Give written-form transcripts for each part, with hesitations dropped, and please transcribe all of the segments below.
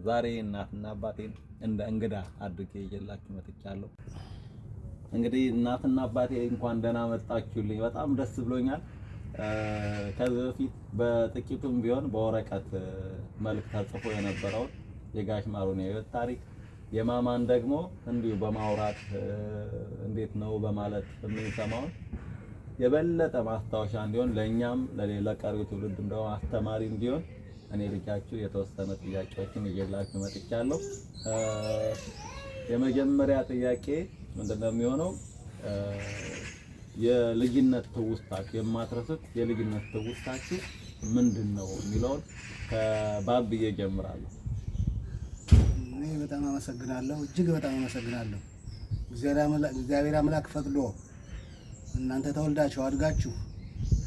ዛሬ እናትና አባቴን እንደ እንግዳ አድርጌ ይዤላችሁ መጥቻለሁ። እንግዲህ እናትና አባቴ እንኳን ደህና መጣችሁልኝ። በጣም ደስ ብሎኛል። ከዚህ በፊት በጥቂቱም ቢሆን በወረቀት መልክ ተጽፎ የነበረውን የጋሽ ማሩን የህይወት ታሪክ የማማን ደግሞ እንዲሁ በማውራት እንዴት ነው በማለት የምንሰማውን የበለጠ ማስታወሻ እንዲሆን ለኛም ለሌላ ቀሪው ትውልድም ደግሞ አስተማሪ እንዲሆን እኔ ልጃችሁ የተወሰነ ጥያቄዎችን ይዤላችሁ መጥቻለሁ። የመጀመሪያ ጥያቄ ምንድነው የሚሆነው? የልጅነት ትውስታችሁ የማትረሱት የልጅነት ትውስታችሁ ምንድነው የሚለውን ከባብዬ ጀምራለሁ። እኔ በጣም አመሰግናለሁ፣ እጅግ በጣም አመሰግናለሁ። እግዚአብሔር አምላክ ፈቅዶ እናንተ ተወልዳችሁ አድጋችሁ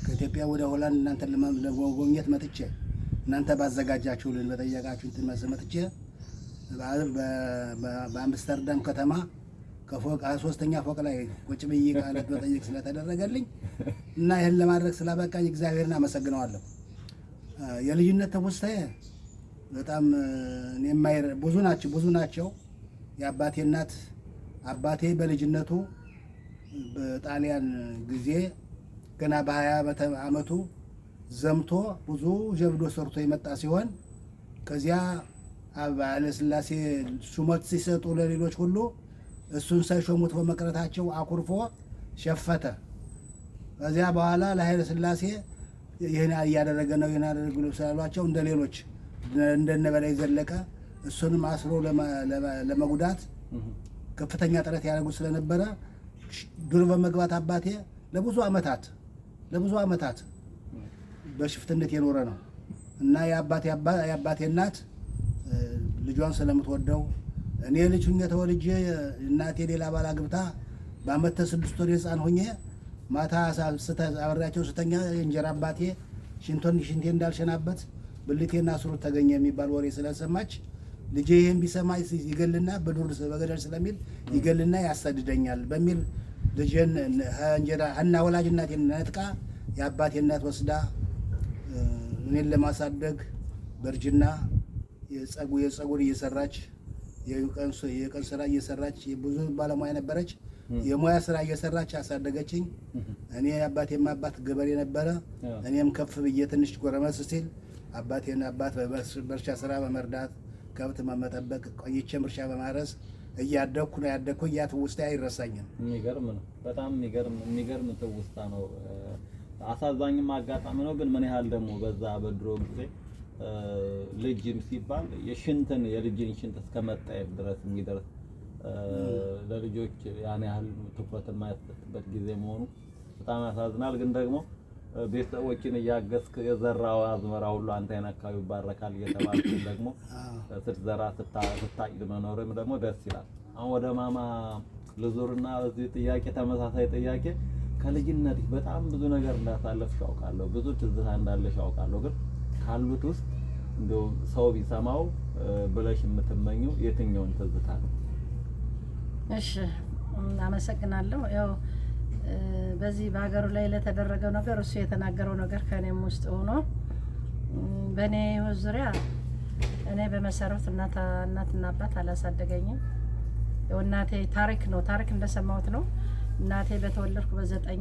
ከኢትዮጵያ ወደ ሆላንድ እናንተ ለመጎብኘት መጥቼ እናንተ ባዘጋጃችሁልን በጠየቃችሁን መጥቼ በአምስተርዳም ከተማ ከፎቅ 3ኛ ፎቅ ላይ ቁጭ ብዬ ቃላት በጠይቅ ስለተደረገልኝ እና ይሄን ለማድረግ ስላበቃኝ እግዚአብሔርን አመሰግነዋለሁ። የልጅነት ትውስታዬ በጣም ብዙ ናቸው። የአባቴ እናት አባቴ በልጅነቱ በጣሊያን ጊዜ ገና በ20 ዓመቱ ዘምቶ ብዙ ጀብዶ ሰርቶ የመጣ ሲሆን ከዚያ ኃይለ ሥላሴ ሹመት ሲሰጡ ለሌሎች ሁሉ እሱን ሳይሾሙት በመቅረታቸው አኩርፎ ሸፈተ። ከዚያ በኋላ ለኃይለ ሥላሴ ይህን እያደረገ ነው ይህን ያደረጉ ስላሏቸው እንደ ሌሎች እንደነ በላይ ዘለቀ እሱንም አስሮ ለመጉዳት ከፍተኛ ጥረት ያደርጉ ስለነበረ ዱር በመግባት አባቴ ለብዙ ዓመታት በሽፍትነት የኖረ ነው እና የአባቴ እናት ልጇን ስለምትወደው እኔ ልጅ ሁኜ ተወልጄ እናቴ ሌላ ባል አግብታ በዓመት 6 ወር ሕፃን ሁኜ ማታ አብሬያቸው ስተኛ የእንጀራ አባቴ ሽንቴ እንዳልሸናበት ብልቴና ስሩት ተገኘ የሚባል ወሬ ስለሰማች ልጄ ይሄን ቢሰማ ይገልና በዱር በገደል ስለሚል ይገልና ያሳድደኛል በሚል ልጄን እንጀራ እና ወላጅ እናቴን ነጥቃ የአባቴ እናት ወስዳ እኔን ለማሳደግ በርጅና የጸጉር እየሰራች የቀን ስራ እየሰራች ብዙ ባለሙያ ነበረች። የሙያ ስራ እየሰራች ያሳደገችኝ። እኔ አባቴም አባት ገበሬ ነበረ። እኔም ከፍ ብዬ ትንሽ ጎረመስ ሲል አባቴን በእርሻ ስራ በመርዳት ከብት በመጠበቅ ቆይቼም እርሻ በማረስ እያደኩ ነው ያደኩ። ትውስታ አይረሳኝም። የሚገርም ነው። በጣም የሚገርም ትውስታ ነው። አሳዛኝም አጋጣሚ ነው። ግን ምን ያህል ደግሞ በዛ በድሮ ጊዜ ልጅም ሲባል የልጅን ሽንት እስከመጠየፍ ድረስ የሚደርስ ለልጆች ያን ያህል ትኩረት የማይሰጥበት ጊዜ መሆኑ በጣም ያሳዝናል። ግን ደግሞ ቤተሰቦችን እያገዝክ የዘራው አዝመራ ሁሉ አንተ የነካው ይባረካል እየተባለ ደግሞ ስትዘራ ስታጭድ መኖርም ደግሞ ደስ ይላል። አሁን ወደ ማማ ልዙርና በዚህ ጥያቄ ተመሳሳይ ጥያቄ ከልጅነት በጣም ብዙ ነገር እንዳሳለፍሽ አውቃለሁ፣ ብዙ ትዝታ እንዳለሽ አውቃለሁ። ግን ካሉት ውስጥ እንደው ሰው ቢሰማው ብለሽ የምትመኘው የትኛውን ትዝታ ነው? እሺ አመሰግናለሁ። ያው በዚህ በሀገሩ ላይ ለተደረገው ነገር እሱ የተናገረው ነገር ከኔም ውስጥ ሆኖ በኔ ዙሪያ እኔ በመሰረቱ እናትና አባት አላሳደገኝም። ያው እናቴ ታሪክ እንደሰማሁት ነው። እናቴ በተወለድኩ በ9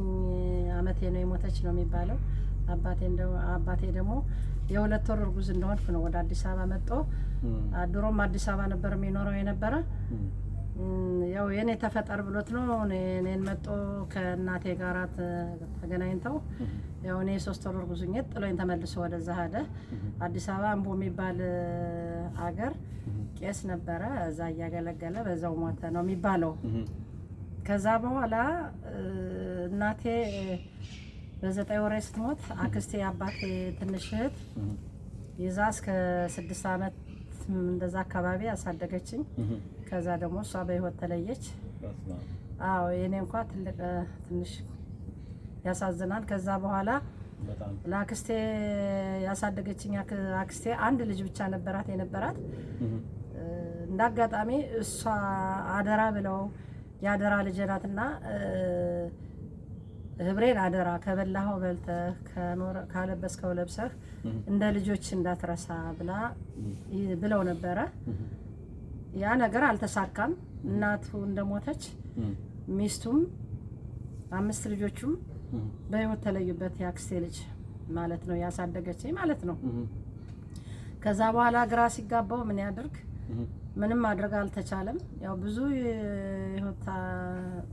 ዓመቴ ነው የሞተች ነው የሚባለው። አባቴ ደግሞ የ2 ወር እርጉዝ እንደሆንኩ ነው ወደ አዲስ አበባ መጥቶ ድሮም አዲስ አበባ ነበር የሚኖረው የነበረ። ያው የኔ ተፈጠር ብሎት ነው እኔን መጥቶ ከእናቴ ጋር ተገናኝተው ያው እኔ 3 ወር እርጉዝ ነኝ ጥሎኝ ተመልሶ ወደዛ ሄደ። አዲስ አበባ አምቦ የሚባል አገር ቄስ ነበረ፣ እዛ እያገለገለ በዛው ሞተ ነው የሚባለው። ከዛ በኋላ እናቴ በ9 ወር ስትሞት አክስቴ አባቴ ትንሽ እህት ይዛ እስከ 6 ዓመት እንደዛ አካባቢ አሳደገችኝ። ከዛ ደግሞ እሷ በህይወት ተለየች። አዎ የኔ እንኳን ትንሽ ያሳዝናል። ከዛ በኋላ ለአክስቴ ያሳደገችኝ አክስቴ አንድ ልጅ ብቻ የነበራት እንዳጋጣሚ እሷ አደራ ብለው ያደራ ልጅ ናትና ህብሬን አደራ ከበላኸው በልተህ ካለበስከው ለብሰህ እንደ ልጆች እንዳትረሳ ብለው ነበረ። ያ ነገር አልተሳካም። እናቱ እንደሞተች ሚስቱም 5 ልጆቹም በህይወት ተለዩበት። ያክስቴ ልጅ ማለት ነው ያሳደገችኝ ማለት ነው። ከዛ በኋላ ግራ ሲጋባው ምን ያድርግ ምንም ማድረግ አልተቻለም። ያው ብዙ የህይወት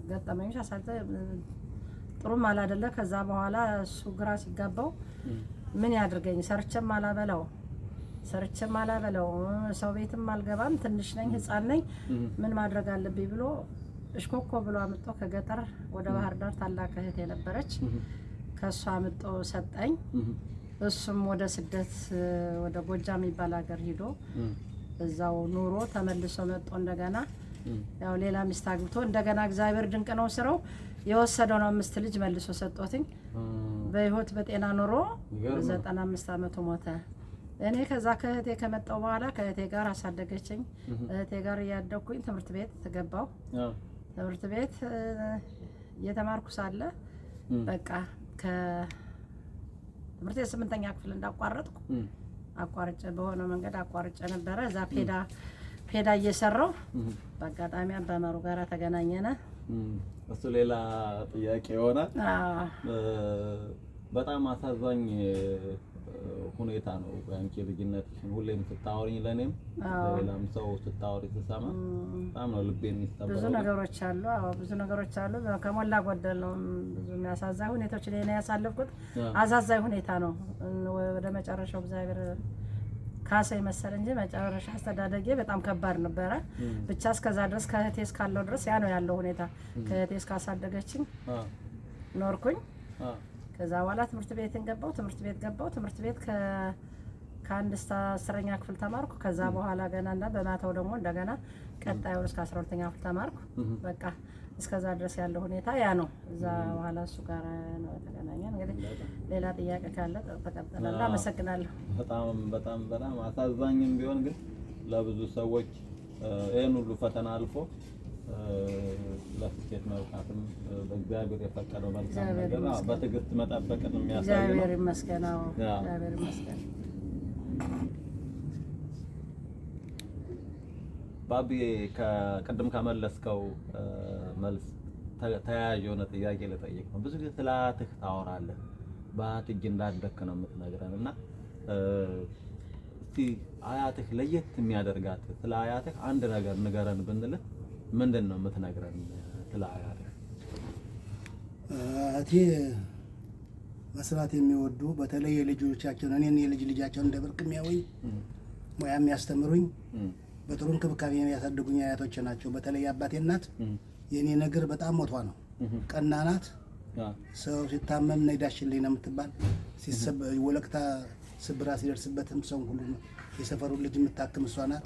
ገጠመኞች አሳልተ ጥሩም አላደለ። ከዛ በኋላ እሱ ግራ ሲጋባው ምን ያድርገኝ ሰርቼም አላበላው ሰው ቤትም አልገባም፣ ትንሽ ነኝ፣ ህፃን ነኝ፣ ምን ማድረግ አለብኝ ብሎ እሽኮኮ ብሎ አምጦ ከገጠር ወደ ባህር ዳር ታላቅ እህት የነበረች ከሷ አምጦ ሰጠኝ። እሱም ወደ ስደት ወደ ጎጃም የሚባል ሀገር ሄዶ እዛው ኑሮ ተመልሶ መጥቶ እንደገና ያው ሌላ ሚስት አግብቶ እንደገና እግዚአብሔር ድንቅ ነው ስራው የወሰደው ነው 5 ልጅ መልሶ ሰጦትኝ በህይወት በጤና ኑሮ 95 አመቱ ሞተ። እኔ ከዛ ከእህቴ ከመጣው በኋላ ከእህቴ ጋር አሳደገችኝ። እህቴ ጋር እያደኩኝ ትምህርት ቤት ተገባው። ትምህርት ቤት እየተማርኩ ሳለ በቃ ከትምህርት 8ኛ ክፍል እንዳቋረጥኩ አቋርጬ በሆነ መንገድ አቋርጬ ነበረ። እዛ ፔዳ እየሰራው በአጋጣሚ አባመሩ ጋር ተገናኘነ። እሱ ሌላ ጥያቄ ይሆናል። በጣም አሳዛኝ ሁኔታ ነው። አንቺ ልጅነትሽን ሁሌም ስታወሪኝ ለኔም ለሌላም ሰው ስታወሪ ስሰማ በጣም ነው ልቤ የሚሰበረው። ብዙ ነገሮች አሉ። ብዙ ነገሮች አሉ። ከሞላ ጎደል ነው ብዙ የሚያሳዝን ሁኔታዎች ላይ ነው ያሳለፍኩት። አሳዛኝ ሁኔታ ነው። ወደ መጨረሻው እግዚአብሔር ካሰይ መሰለ እንጂ መጨረሻ አስተዳደጌ በጣም ከባድ ነበረ። ብቻ እስከዛ ድረስ ከእህቴ እስካለው ድረስ ያ ነው ያለው ሁኔታ። ከእህቴ እስካሳደገችኝ ኖርኩኝ። ከዛ በኋላ ትምህርት ቤት ገባው። ትምህርት ቤት ከ1 እስከ 10ኛ ክፍል ተማርኩ። ከዛ በኋላ ገና እና በማታው ደግሞ እንደገና ቀጣዩ እስከ 12ኛ ክፍል ተማርኩ። በቃ እስከዛ ድረስ ያለው ሁኔታ ያ ነው። እዛ በኋላ እሱ ጋር ነው የተገናኘን። እንግዲህ ሌላ ጥያቄ ካለ ተቀጥላለሁ። አመሰግናለሁ። በጣም አሳዛኝም ቢሆን ግን ለብዙ ሰዎች ይሄን ሁሉ ፈተና አልፎ ለስኬት መብቃትም በእግዚአብሔር የፈቀደው መልካም ነገር በትዕግስት መጠበቅን የሚያሳይ ነው። እግዚአብሔር ይመስገን። እግዚአብሔር ይመስገን። ባቢ ከቅድም ከመለስከው መልስ ተያያዥ የሆነ ጥያቄ ልጠይቅ ነው። ብዙ ጊዜ ስለ አያትህ ታወራለህ፣ በአያትህ እጅ እንዳደግክ ነው የምትነግረን እና እስቲ አያትህ ለየት የሚያደርጋት ስለ አያትህ አንድ ነገር ንገረን ብንልህ ምንድን ነው የምትነግረን ስለ አያትህ? አያቴ መስራት የሚወዱ በተለይ የልጆቻቸውን እኔን የልጅ ልጃቸውን እንደ ብርቅ የሚያዩኝ ሙያ የሚያስተምሩኝ በጥሩ እንክብካቤ የሚያሳድጉኝ አያቶች ናቸው። በተለይ አባቴ እናት የኔ ነገር በጣም ሞቷ ነው። ቀና ናት። ሰው ሲታመም ነይዳሽልኝ ነው የምትባል። ወለቅታ ስብራ ሲደርስበትም ሰው ሁሉ የሰፈሩን ልጅ የምታክም እሷ ናት።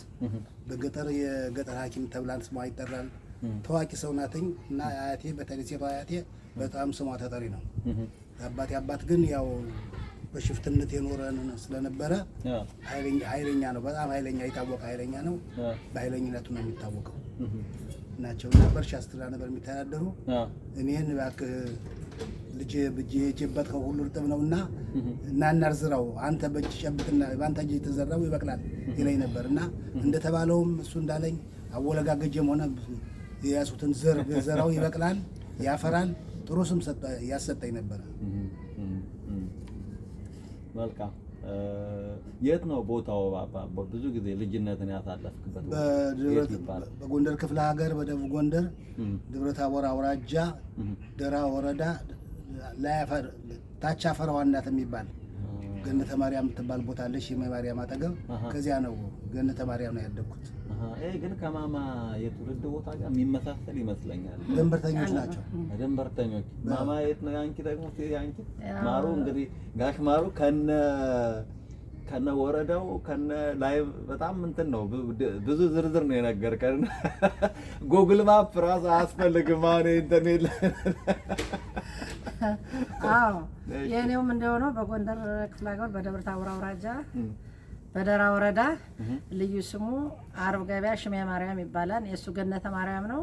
በገጠር የገጠር ሐኪም ተብላ ስሟ ይጠራል። ታዋቂ ሰው ናትኝ እና አያቴ በተለይ ሴቷ አያቴ በጣም ስሟ ተጠሪ ነው። አባቴ አባት ግን ያው በሽፍትነት የኖረን ስለነበረ ኃይለኛ ነው። በጣም ኃይለኛ የታወቀ ኃይለኛ ነው። በኃይለኝነቱ ነው የሚታወቀው ናቸውና በእርሻ ስትራ ነበር የሚተዳደሩ። እኔን እባክህ ልጅ ብጅ የጨበጥከው ሁሉ እርጥብ ነውና እና እናርዝራው አንተ በእጅ ጨብጥና በአንተ እጅ የተዘራው ይበቅላል ይለኝ ነበር እና እንደተባለውም እሱ እንዳለኝ አወለጋገጀም ሆነ የያዙትን ዘራው ይበቅላል፣ ያፈራል። ጥሩ ስም ያሰጠኝ ነበር። መልካም። የት ነው ቦታው? ብዙ ጊዜ ልጅነትን ያሳለፍክበት? በጎንደር ክፍለ ሀገር በደቡብ ጎንደር ደብረ ታቦር አውራጃ ደራ ወረዳ ላያፈር ታች አፈር ዋናት የሚባል ገነተ ማርያም የምትባል ቦታ አለች። የማርያም አጠገብ ከዚያ ነው ገነተ ማርያም ነው ያደግኩት። ይሄ ግን ከማማ የትውልድ ቦታ ጋር የሚመሳሰል ይመስለኛል። ደንበርተኞች ናቸው። ደንበርተኞች። ማማ የት ነው ያንቺ? ደግሞ ያንቺ ማሩ እንግዲህ ጋሽ ማሩ ከነ ወረዳው ከነ ላይ በጣም እንትን ነው። ብዙ ዝርዝር ነው የነገርከን። ጉግል ማፕ ራስ አያስፈልግም አሁን ኢንተርኔት ላይ። አዎ የኔውም እንደሆነ በጎንደር ክፍለ ሀገር በደብረ ታቦር አውራጃ በደራ ወረዳ ልዩ ስሙ አርብ ገበያ ሽሜ ማርያም ይባላል። የሱ ገነተ ማርያም ነው፣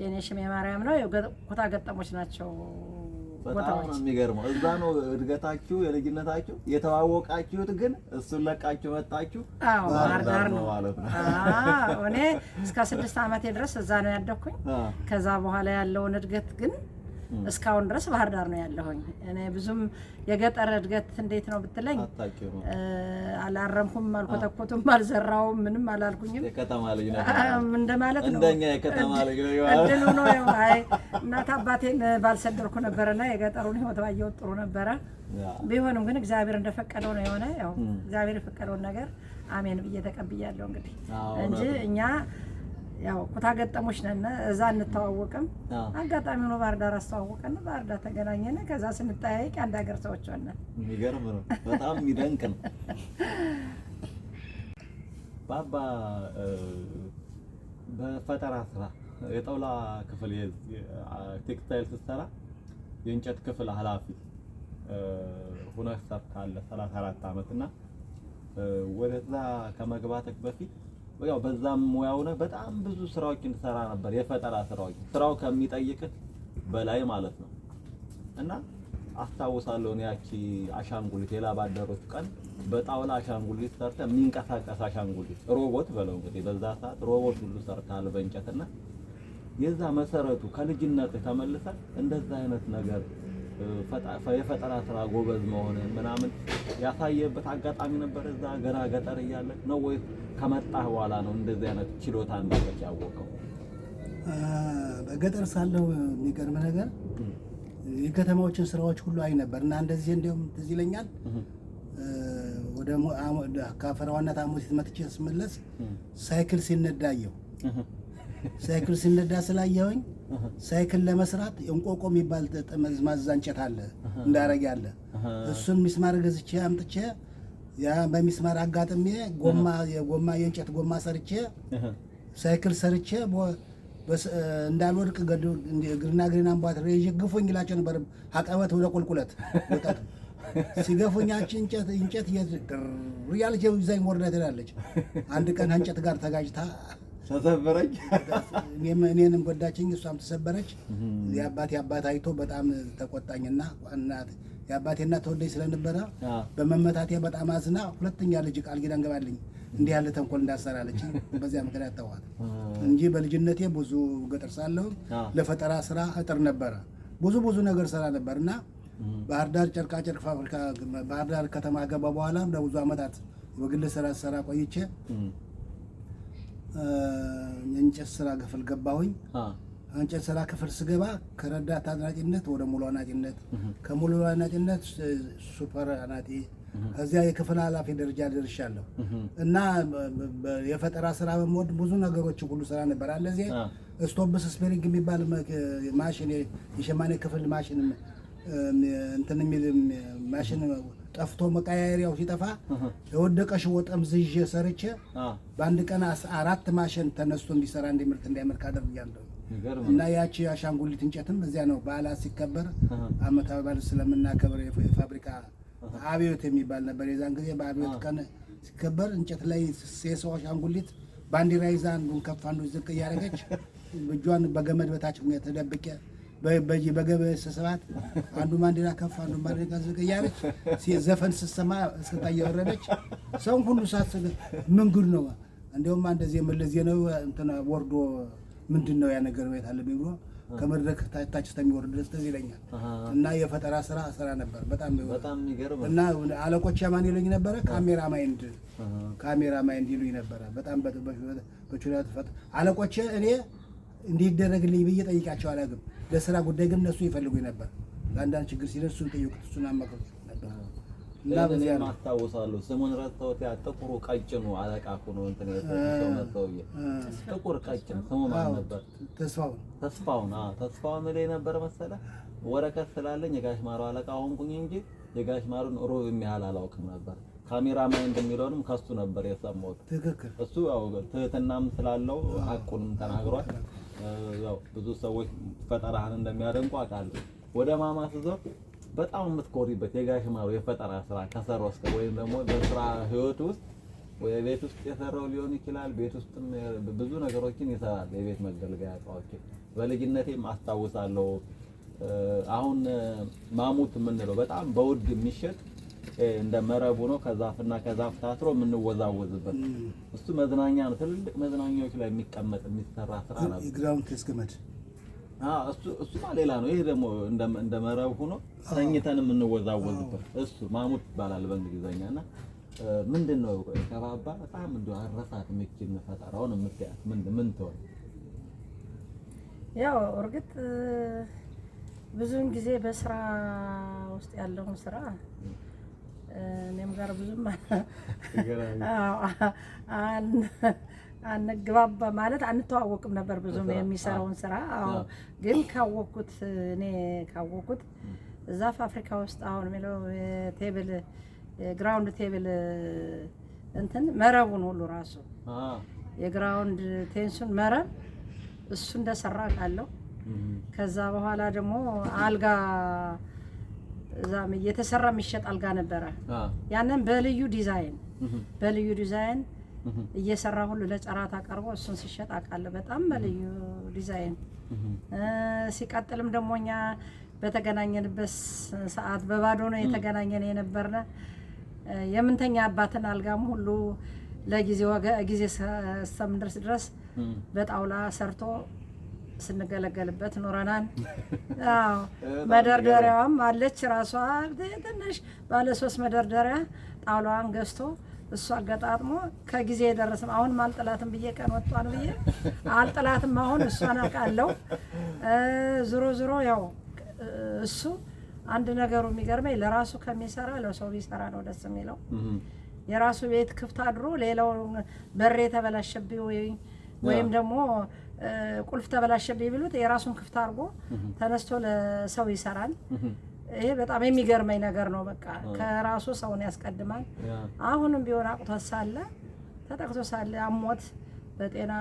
የኔ ሽሜ ማርያም ነው። ኩታ ገጠሞች ናቸው በጣም ነው የሚገርመው። እዛ ነው እድገታችሁ የልጅነታችሁ የተዋወቃችሁት፣ ግን እሱን ለቃችሁ መጣችሁ ባህር ዳር ነው ማለት ነው። እኔ እስከ 6 ዓመቴ ድረስ እዛ ነው ያደኩኝ። ከዛ በኋላ ያለውን እድገት ግን እስካሁን ድረስ ባህር ዳር ነው ያለሁኝ። እኔ ብዙም የገጠር እድገት እንዴት ነው ብትለኝ አላረምኩም፣ አልኮተኮቱም፣ አልዘራውም፣ ምንም አላልኩኝም። የከተማ ልጅ ነው እንደማለት ነው። እንደኛ የከተማ ልጅ ነው እድሉ ነው። አይ እናት አባቴን ባልሰደርኩ ነበርና የገጠሩን ህይወት ባየው ጥሩ ነበረ። ቢሆንም ግን እግዚአብሔር እንደፈቀደው ነው የሆነ። ያው እግዚአብሔር የፈቀደውን ነገር አሜን ብዬ ተቀብያለሁ እንግዲህ እንጂ እኛ ያው ኩታ ገጠሞች ነን። እዛ እንተዋወቅም። አጋጣሚ ሆኖ ባህር ዳር አስተዋወቀን፣ ባህር ዳር ተገናኘን። ከዛ ስንጠያየቅ አንድ ሀገር ሰዎች ሆነን። የሚገርም ነው፣ በጣም የሚደንቅ ነው። ባባ በፈጠራ ስራ የጣውላ ክፍል ቴክስታይል ስትሰራ የእንጨት ክፍል ኃላፊ ሆነህ ሰርተሃል 34 ዓመት እና ወደዛ ከመግባትህ በፊት ያው በዛም ሙያው ነው በጣም ብዙ ስራዎችን ትሰራ ነበር። የፈጠራ ስራዎች ስራው ከሚጠይቅህ በላይ ማለት ነው። እና አስታውሳለሁ ያቺ አሻንጉሊት የላባደሮች ቀን በጣውላ አሻንጉሊት ሰርተህ የሚንቀሳቀስ አሻንጉሊት ሮቦት በለው እንግዲህ በዛ ሰዓት ሮቦት ሁሉ ሰርተሃል በእንጨትና የዛ መሰረቱ ከልጅነት ተመልሰህ እንደዛ አይነት ነገር የፈጠራ ስራ ጎበዝ መሆንን ምናምን ያሳየበት አጋጣሚ ነበር እዛ ገና ገጠር እያለ ነው ወይ ከመጣህ በኋላ ነው እንደዚህ አይነት ችሎታ እንዳለች ያወቀው? በገጠር ሳለሁ የሚገርም ነገር የከተማዎችን ስራዎች ሁሉ አይ ነበር እና እንደዚህ እንደውም ትዝ ይለኛል ወደ ካፈራዋና ታሙት መጥቼ ስመለስ ሳይክል ሲነዳየው ሳይክል ሲነዳ ስላየሁኝ ሳይክል ለመስራት እንቆቆ የሚባል ጠመዝማዛ እንጨት አለ እንዳረግ ያለ እሱን ሚስማር ገዝቼ አምጥቼ ያ በሚስማር አጋጥሜ ጎማ የእንጨት ጎማ ሰርቼ ሳይክል ሰርቼ እንዳልወድቅ ግርና አንቧት ይገፉኝ ይላቸው ነበር። አቀበት ወደ ቁልቁለት ወጣት ሲገፉኛች እንጨት ያለች ይዛኝ ወርዳ ትላለች። አንድ ቀን እንጨት ጋር ተጋጭታ ተሰበረች። እኔንም ጎዳችኝ፣ እሷም ተሰበረች። የአባቴ አባት አይቶ በጣም ተቆጣኝና እናት የአባቴ እናት ተወደኝ ስለነበረ በመመታቴ በጣም አዝና ሁለተኛ ልጅ ቃል ኪዳን ገባልኝ እንዲህ ያለ ተንኮል እንዳሰራለች። በዚያ ምክንያት ተዋት እንጂ በልጅነቴ ብዙ ገጠር ሳለሁ ለፈጠራ ስራ እጥር ነበረ። ብዙ ነገር ሰራ ነበርና ባህር ዳር ጨርቃ ጨርቅ ፋብሪካ ባህር ዳር ከተማ ገባ። በኋላ ለብዙ አመታት በግል ስራ ሰራ ቆይቼ የእንጨት ስራ ክፍል ገባሁኝ። እንጨት ስራ ክፍል ስገባ ከረዳት አናጢነት ወደ ሙሉ አናጢነት፣ ከሙሉ አናጢነት ሱፐር አናጢ፣ ከዚያ የክፍል ኃላፊ ደረጃ ደርሻለሁ እና የፈጠራ ስራ በመወድ ብዙ ነገሮች ሁሉ ስራ ነበር። አለዚህ ስቶፕስ ስፔሪንግ የሚባል ማሽን የሸማኔ ክፍል ማሽን እንትን የሚል ማሽን ጠፍቶ መቀያየሪያው ሲጠፋ የወደቀ ሽቦ ጠምዝዤ ሰርቼ በአንድ ቀን 4 ማሽን ተነስቶ እንዲሰራ እንዲምርት እንዲያመልክ አደርጋለሁ። እና ያቺ አሻንጉሊት እንጨትም እዚያ ነው በዓላት ሲከበር አመታዊ በዓል ስለምናከብር የፋብሪካ አብዮት የሚባል ነበር። የዛን ጊዜ በአብዮት ቀን ሲከበር እንጨት ላይ የሰው አሻንጉሊት ባንዲራ ይዛ አንዱን ከፍ አንዱን ዝቅ እያደረገች እጇን በገመድ በታች ተደብቄ በገበያ ስሰባት አንዱ ባንዲራ ከፍ አንዱ ባንዲራ ዝቅ እያለች ዘፈን ስትሰማ እስክታ እየወረደች ሰው ሁሉ ሳስብ ምን ጉድ ነው እንደውም እንደዚህ መለዝ ነው እንትና ወርዶ ምንድነው ያ ነገር ቤት አለ ቢብሎ ከመድረክ ታች ተሚወርድ ድረስ ተዚህ ይለኛል። እና የፈጠራ ስራ ነበር በጣም የሚገርም እና አለቆች ማን ይሉኝ ነበር? ካሜራ ማይንድ ይሉኝ ነበር። በጣም በችሎታ ፈጥ አለቆች እኔ እንዲደረግልኝ ብዬ ጠይቃቸው አላውቅም። ለስራ ጉዳይ ግን እነሱ ይፈልጉኝ ነበር። ለአንዳንድ ችግር ሲደርሱ ጠይቁት እሱን አማከሩ ነበር። እና በዚያ ነው አስታውሳለሁ። ስሙን ረስተውት ያ ጥቁሩ ቀጭኑ አለቃ ሆኖ እንትን የተሰጠው ጥቁር ቀጭን ስሙ ማን ነበር? ተስፋውን ላይ ነበር መሰለህ። ወረቀት ስላለኝ የጋሽ ማሩ አለቃ ሆንኩኝ እንጂ የጋሽ ማሩን ሩብ የሚያህል አላውቅም ነበር። ካሜራማን እንደሚለውንም ከሱ ነበር የሰማሁት። ትክክል። እሱ ያው ትህትናም ስላለው ሐቁንም ተናግሯል። ያው ብዙ ሰዎች ፈጠራህን እንደሚያደንቁ አውቃለሁ። ወደ ማማስ ዞር በጣም የምትኮሪበት የጋሽ ማሩ የፈጠራ ስራ ከሰራው እስከ ወይም ደግሞ በስራ ህይወት ውስጥ ወይ ቤት ውስጥ የሰራው ሊሆን ይችላል። ቤት ውስጥም ብዙ ነገሮችን ይሰራል፣ የቤት መገልገያ እቃዎችን። በልጅነቴም አስታውሳለሁ አሁን ማሙት የምንለው በጣም በውድ የሚሸጥ እንደ መረቡ ነው። ከዛፍና ከዛፍ ታስሮ የምንወዛወዝበት እሱ መዝናኛ ነው። ትልልቅ መዝናኛዎች ላይ የሚቀመጥ የሚሰራ ስራ ነው። የግራውንድ ቴስት ገመድ እሱማ ሌላ ነው። ይሄ ደግሞ እንደ መረብ ሆኖ ተኝተን የምንወዛወዝበት እሱ ማሙት ይባላል በእንግሊዘኛና ምንድነው ከባባ በጣም እንደው አረሳት ምክን ፈጠራውን የምትያት ምን ትሆን? ያው እርግጥ ብዙውን ጊዜ በስራ ውስጥ ያለውን ስራ እኔም ጋር ብዙም አንግባባ ማለት አንተዋወቅም ነበር ብዙም የሚሰራውን ስራ። አዎ ግን ካወቅኩት እኔ ካወቅኩት እዛ አፍሪካ ውስጥ አሁን የሚለው ቴብል ግራውንድ ቴብል እንትን መረቡን ሁሉ ራሱ የግራውንድ ቴንሱን መረብ እሱ እንደሰራ ቃለው። ከዛ በኋላ ደግሞ አልጋ እዛም እየተሰራ የሚሸጥ አልጋ ነበረ። ያንን በልዩ ዲዛይን እየሰራ ሁሉ ለጨራታ ቀርቦ እሱን ሲሸጥ አውቃለሁ። በጣም በልዩ ዲዛይን። ሲቀጥልም ደግሞ እኛ በተገናኘንበት ሰዓት በባዶ ነው የተገናኘን የነበርነ። የምንተኛ አባትን አልጋም ሁሉ ለጊዜው ጊዜ እስከምንደርስ ድረስ በጣውላ ሰርቶ ስንገለገልበት ኖረናል። አዎ መደርደሪያዋም አለች ራሷ ትንሽ ባለ 3 መደርደሪያ ጣውላዋን ገዝቶ እሱ አገጣጥሞ ከጊዜ የደረሰም አሁን አልጥላትም ብዬ ቀን ወጣን ብዬ አልጥላትም። አሁን እሷን አውቃለሁ። ዞሮ ያው እሱ አንድ ነገሩ የሚገርመኝ ለራሱ ከሚሰራ ለሰው ቢሰራ ነው ደስ የሚለው። የራሱ ቤት ክፍት አድሮ ሌላው በሬ ተበላሸብኝ ወይም ደግሞ ቁልፍ ተበላሸብኝ ቢሉት የራሱን ክፍት አድርጎ ተነስቶ ለሰው ይሰራል። ይሄ በጣም የሚገርመኝ ነገር ነው። በቃ ከራሱ ሰውን ያስቀድማል። አሁንም ቢሆን አቅቶት ሳለ ተጠቅቶ ሳለ አሞት በጤና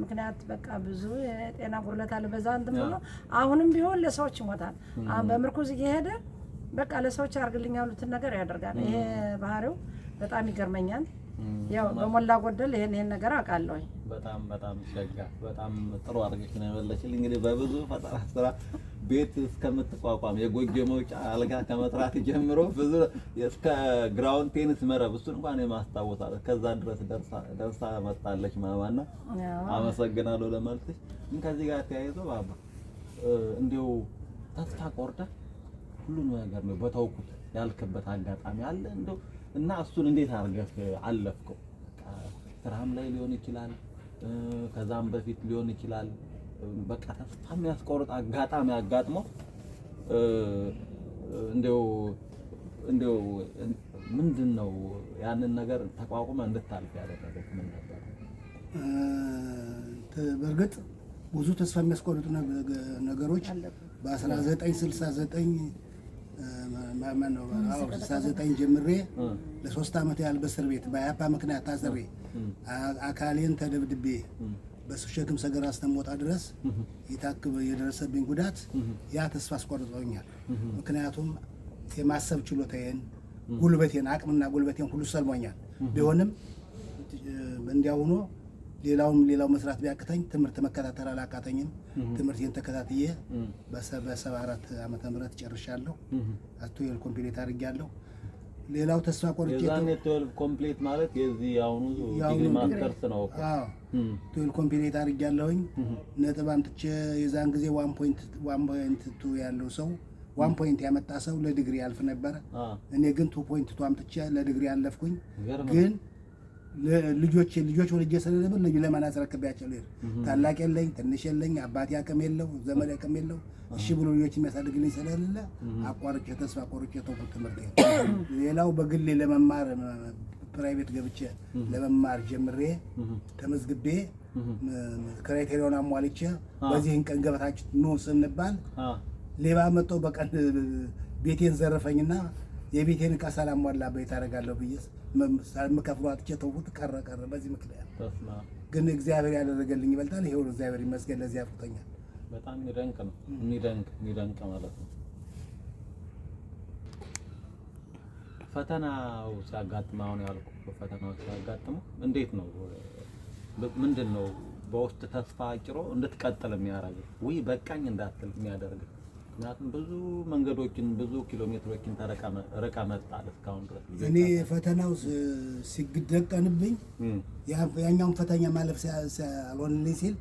ምክንያት በቃ ብዙ የጤና ጉድለት አለ በዛ እንትን ብሎ አሁንም ቢሆን ለሰዎች ይሞታል። በምርኩዝ እየሄደ በቃ ለሰዎች ያርግልኝ ያሉትን ነገር ያደርጋል። ይሄ ባህሪው በጣም ይገርመኛል። ያው በሞላ ጎደል ይሄን ነገር አውቃለሁ። በጣም ሸጋ በጣም ጥሩ አድርገሽ ነው የመለስሽልኝ። እንግዲህ በብዙ ፈጠራ ስራ ቤት እስከምትቋቋም የጎጆ መውጫ አልጋ ከመስራት ጀምሮ ብዙ እስከ ግራውንድ ቴኒስ መረብ እሱን እንኳን የማስታወሳለሁ ከዛ ድረስ ደርሳ መጣለች ማማና አመሰግናለሁ ለማለትሽ። ግን ከዚህ ጋር ተያይዞ ባባ እንዲው ተስፋ ቆርጠ ሁሉን ነገር ነው በተውኩት ያልከበት አጋጣሚ አለ እንደው እና እሱን እንዴት አድርገህ አለፍከው? ስራም ላይ ሊሆን ይችላል ከዛም በፊት ሊሆን ይችላል። በቃ ተስፋ የሚያስቆርጥ አጋጣሚ አጋጥሞ እንደው ምንድነው ያንን ነገር ተቋቁመ እንድታልፍ ያደረገው ምን ነበር? በእርግጥ ብዙ ተስፋ የሚያስቆርጡ ነገሮች በ1969 69 ጀምሬ ለ3 ዓመት ያህል በእስር ቤት በአያፓ ምክንያት ታስሬ አካሌን ተደብድቤ በሱ ሸክም ሰገራ እስከምወጣ ድረስ የደረሰብኝ ጉዳት ያ ተስፋ አስቆርጦኛል። ምክንያቱም የማሰብ ችሎታዬን ጉልበቴን አቅምና ጉልበቴን ሁሉ ሰልሞኛል። ቢሆንም እንዲያው ሆኖ ሌላው መስራት ቢያቅተኝ ትምህርት መከታተል አላቃተኝም። ትምህርቴን ተከታትዬ በ74 ዓመተ ምህረት ጨርሻለሁ። አስቶየል ኮምፕሊት አድርጌያለሁ። ሌላው ተስፋ ቆርጬ የዛኔ ቶል ኮምፕሊት ማለት የዚህ አሁኑ ዲግሪ ማስተርስ ነው። አዎ ቶል ኮምፕሊት አድርጌያለሁኝ። ነጥብ አምጥቼ የዛን ጊዜ 1.2 ያለው ሰው 1 ፖይንት ያመጣ ሰው ለዲግሪ ያልፍ ነበር። እኔ ግን 2.2 አምጥቼ ለዲግሪ ያለፍኩኝ። ግን ልጆች ወልጄ ስለነበር ልጅ ለማን አስረክቤያቸው ልሄድ ታላቅ የለኝ ትንሽ የለኝ አባቴ አቅም የለው ዘመድ አቅም የለው። እሺ ብሎ ልጆች የሚያሳድግልኝ ስለሌለ አቋርጬ ተስፋ ቆርጬ ተውኩት ትምህርት። ሌላው በግሌ ለመማር ፕራይቬት ገብቼ ለመማር ጀምሬ ተመዝግቤ ክራይቴሪያውን አሟልቼ በዚህን ቀን ገበታችሁ ኑ ስንባል ሌባ መጥቶ በቀን ቤቴን ዘረፈኝና የቤቴን ዕቃ ሳላሟላ ቤት አደርጋለሁ ብዬ ሳልከፍለው አጥቼ ተውኩት። ቀረ በዚህ ምክንያት ግን እግዚአብሔር ያደረገልኝ ይበልጣል። ይሄው እግዚአብሔር ይመስገን ለዚህ አብቅቶኛል። በጣም የሚደንቅ ነው። የሚደንቅ ማለት ነው። ፈተናው ሲያጋጥም አሁን ያልኩት ፈተናው ሲያጋጥም እንዴት ነው ምንድነው በውስጥ ተስፋ አጭሮ እንድትቀጥል የሚያደርግ ወይ በቃኝ እንዳትል የሚያደርግ? ምክንያቱም ብዙ መንገዶችን ብዙ ኪሎ ሜትሮችን ርቀ መጣል እስካሁን ድረስ እኔ ፈተናው ሲደቀንብኝ ያኛውን ፈተኛ ማለፍ ሳልሆንልኝ ሲል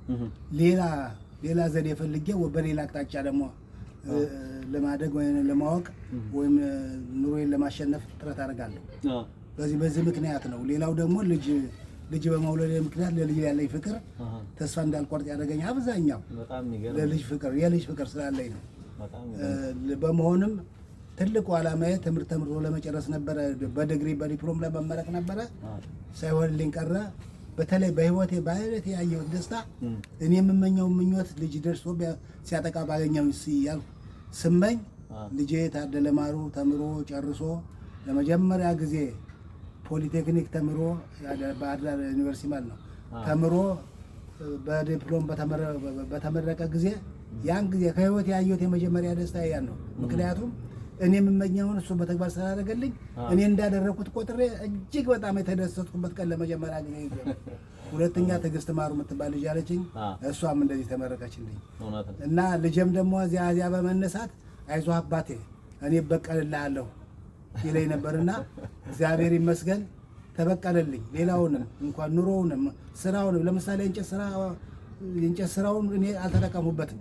ሌላ ዘዴ ፈልጌ በሌላ አቅጣጫ ደግሞ ለማደግ ወይም ለማወቅ ወይም ኑሮዬን ለማሸነፍ ጥረት አደርጋለሁ። በዚህ ምክንያት ነው። ሌላው ደግሞ ልጅ በመውለድ ምክንያት ለልጅ ያለኝ ፍቅር ተስፋ እንዳልቆርጥ ያደረገኝ አብዛኛው የልጅ ፍቅር ስላለኝ ነው። በመሆንም ትልቁ ዓላማዬ ትምህርት ተምሮ ለመጨረስ ነበረ። በዲግሪ በዲፕሎም ለመመረቅ ነበረ፣ ሳይሆንልኝ ቀረ። በተለይ በህይወቴ ያየሁት ደስታ እኔ የምመኘው ምኞት ልጅ ደርሶ ሲያጠቃ ባገኘው ሲያል ስመኝ ልጄ ታደለ ማሩ ተምሮ ጨርሶ ለመጀመሪያ ጊዜ ፖሊቴክኒክ ተምሮ ባህር ዳር ዩኒቨርሲቲ ማለት ነው ተምሮ በዲፕሎም በተመረቀ ጊዜ ያን ጊዜ ከህይወት ያየሁት የመጀመሪያ ደስታ ያን ነው። ምክንያቱም እኔ የምመኘውን እሱ በተግባር ስላደረገልኝ እኔ እንዳደረኩት ቆጥሬ እጅግ በጣም የተደሰትኩበት ቀን ለመጀመሪያ ጊዜ ይዘ ሁለተኛ ትዕግስት ማሩ የምትባል ልጅ አለችኝ። እሷም እንደዚህ ተመረቀችልኝ እና ልጄም ደግሞ እዚያ በመነሳት አይዞህ አባቴ እኔ በቀልልሃለሁ ይለኝ ነበርና እግዚአብሔር ይመስገን ተበቀለልኝ። ሌላውንም እንኳን ኑሮውንም ስራውንም ለምሳሌ የእንጨት ስራውን እኔ አልተጠቀሙበትም።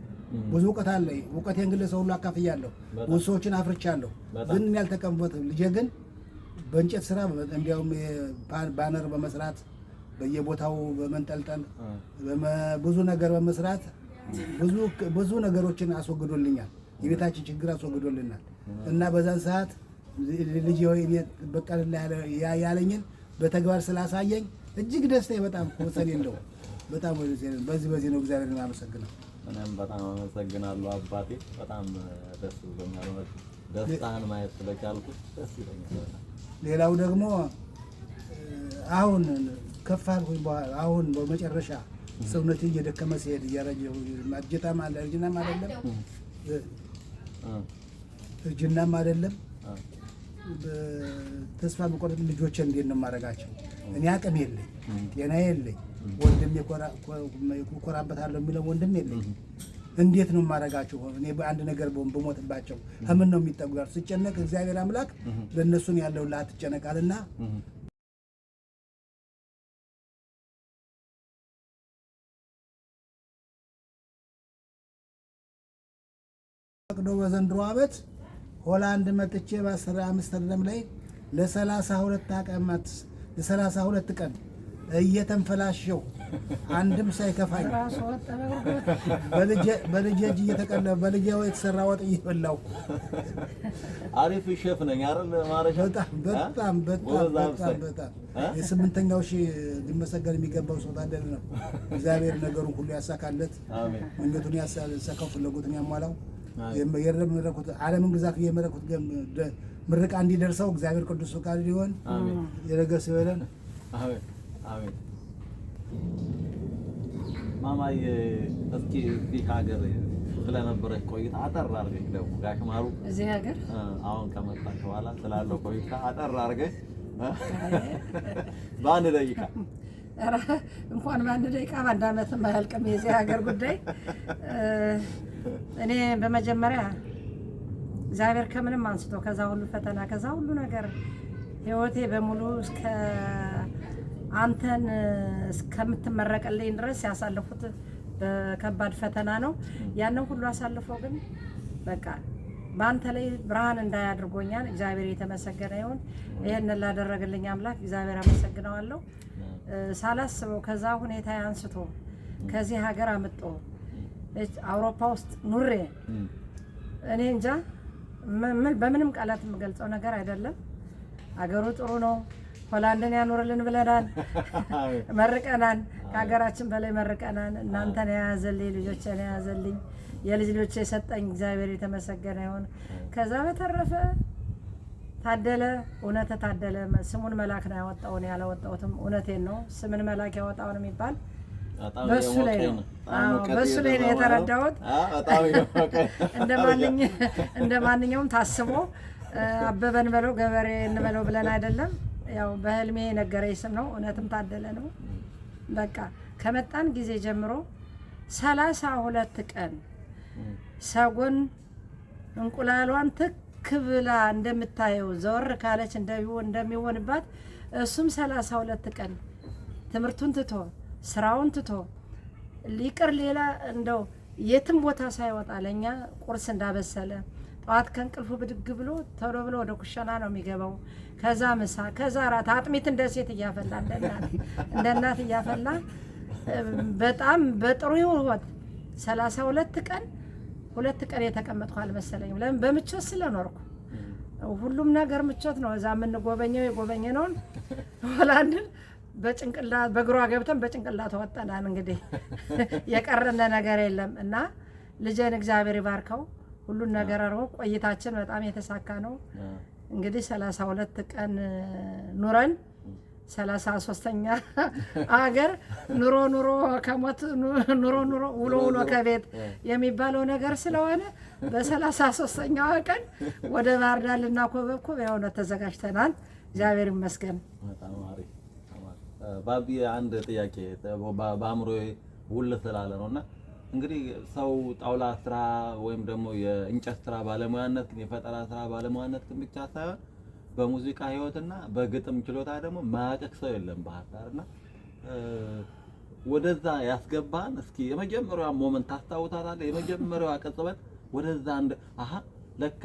ብዙ እውቀት አለኝ። እውቀቴን ግን ለሰው ሁሉ አካፍያለሁ። ብዙ ሰዎችን አፍርቻለሁ። ግን እኔ አልተጠቀሙበትም። ልጄ ግን በእንጨት ስራ እንዲያውም ባነር በመስራት በየቦታው በመንጠልጠል ብዙ ነገር በመስራት ብዙ ነገሮችን አስወግዶልኛል። የቤታችን ችግር አስወግዶልናል እና በዛን ሰዓት ልጅ ወይ በቀልላ ያለኝን በተግባር ስላሳየኝ እጅግ ደስታዬ በጣም ወሰን የለውም። በጣም በዚህ ነው እግዚአብሔርን አመሰግናለሁ። እኔም በጣም አመሰግናለሁ አባቴ። በጣም ደስ ብሎኛል። ደስታህን ማየት ስለቻልኩት ደስ ይለኛል። ሌላው ደግሞ አሁን ከፍ አልኩኝ በኋላ አሁን በመጨረሻ ሰውነቴ እየደከመ ሲሄድ እያረጀሁ ማርጀታም አለ እርጅናም አይደለም እርጅናም አይደለም ተስፋ በቆረጥ ልጆቼ እንዴት ነው የማደርጋቸው? እኔ አቅም የለኝ፣ ጤና የለኝ፣ ወንድም ይኮራበታለሁ የሚለው ወንድም የለኝ። እንዴት ነው የማደርጋቸው? እኔ በአንድ ነገር በሞትባቸው ከምን ነው የሚጠጉት? ስጨነቅ እግዚአብሔር አምላክ ለእነሱን ያለው ላትጨነቃልና በዘንድሮ ዓመት ሆላንድ መጥቼ በአምስተርዳም ላይ ለ32 ቀን እየተንፈላሸው አንድም ሳይከፋኝ በልጄ እጅ እየተቀለበ በልጄ የተሰራ ወጥ እየበላው አሪፍ ሼፍ ነኝ አይደል? ማረሻ በጣም የስምንተኛው ሺህ ሊመሰገን የሚገባው ሰው ታደለ ነው። እግዚአብሔር ነገሩን ሁሉ ያሳካለት፣ መንገቱን ያሳካው፣ ፍላጎቱን ያሟላው የመረኩት ዓለምን ግዛት የመረኩት ምርቃ እንዲደርሰው እግዚአብሔር ቅዱስ ፈቃዱ ሊሆን የነገር ሲበለን አሜን። ማማዬ እስኪ እዚህ ሀገር ስለነበረች ቆይታ አጠር አድርገሽ ደግሞ ጋሽ ማሩ እዚህ ሀገር አሁን ከመጣሽ በኋላ ስላለው ቆይታ አጠር አድርገሽ በአንድ ደቂቃ እንኳን በአንድ ደቂቃ በአንድ ዓመት የማያልቅም የዚህ ሀገር ጉዳይ። እኔ በመጀመሪያ እግዚአብሔር ከምንም አንስቶ ከዛ ሁሉ ፈተና ከዛ ሁሉ ነገር ህይወቴ በሙሉ እስከ አንተን እስከምትመረቅልኝ ድረስ ያሳለፉት በከባድ ፈተና ነው። ያንን ሁሉ አሳልፎ ግን በቃ በአንተ ላይ ብርሃን እንዳያድርጎኛል። እግዚአብሔር የተመሰገነ ይሁን። ይሄንን ላደረገልኝ አምላክ እግዚአብሔር አመሰግነዋለሁ። ሳላስበው ከዛ ሁኔታ አንስቶ ከዚህ ሀገር አምጦ አውሮፓ ውስጥ ኑሬ እኔ እንጃ በምንም ቃላት የምገልጸው ነገር አይደለም። አገሩ ጥሩ ነው። ሆላንድን ያኖርልን ብለናል፣ መርቀናል። ከሀገራችን በላይ መርቀናል። እናንተን የያዘልኝ ልጆችን የያዘልኝ የልጅ ልጆች የሰጠኝ እግዚአብሔር የተመሰገነ ይሁን። ከዛ በተረፈ ታደለ እውነት ታደለ ስሙን መላክ ነው ያወጣው፣ ነው ያላወጣሁትም። እውነቴን ነው። ስምን መላክ ያወጣው ነው የሚባል በሱ ላይ ነው። አዎ በሱ ላይ ነው የተረዳሁት። እንደ ማንኛውም ታስቦ አበበን በለው ገበሬ እንበለው ብለን አይደለም። ያው በህልሜ ነገረኝ ስም ነው። እውነትም ታደለ ነው። በቃ ከመጣን ጊዜ ጀምሮ 32 ቀን ሰጎን እንቁላሏን ትክ ብላ እንደምታየው ዘወር ካለች እንደሚሆንባት እሱም 32 ቀን ትምህርቱን ትቶ ስራውን ትቶ ሊቅር ሌላ እንደው የትም ቦታ ሳይወጣ ለኛ ቁርስ እንዳበሰለ ጠዋት ከእንቅልፉ ብድግ ብሎ ቶሎ ብሎ ወደ ኩሽና ነው የሚገባው። ከዛ ምሳ፣ ከዛ ራት አጥሚት እንደ ሴት እያፈላ እንደ እናት እያፈላ በጣም በጥሩ ህይወት 32 ቀን 2 ቀን የተቀመጥኩ አልመሰለኝም። ለምን በምቾት ስለኖርኩ ሁሉም ነገር ምቾት ነው። እዛ የምንጎበኘው የጎበኘነውን ሆላንድን በጭንቅላት በእግሯ ገብተን በጭንቅላት ወጣናል። እንግዲህ የቀረነ ነገር የለም እና ልጄን እግዚአብሔር ይባርከው ሁሉን ነገር አርጎ ቆይታችን በጣም የተሳካ ነው። እንግዲህ 32 ቀን ኑረን 33ኛ አገር ኑሮ ከሞት ኑሮ ውሎ ከቤት የሚባለው ነገር ስለሆነ በ33ኛው ቀን ወደ ባህር ዳር ልናኮበኩብ ያው ነው ተዘጋጅተናል። እግዚአብሔር ይመስገን። ባቢ አንድ ጥያቄ በአእምሮዬ ውል ስላለ ነውና እንግዲህ ሰው ጣውላ ስራ ወይም ደግሞ የእንጨት ስራ ባለሙያነት የፈጠራ ስራ ባለሙያነት ብቻ ሳይሆን በሙዚቃ ህይወትና በግጥም ችሎታ ደግሞ ማያውቅ ሰው የለም ባህር ዳርና ወደዛ ያስገባን። እስኪ የመጀመሪያው ሞመንት ታስታውሳታለህ? የመጀመሪያው ቅጽበት ወደዛ ለካ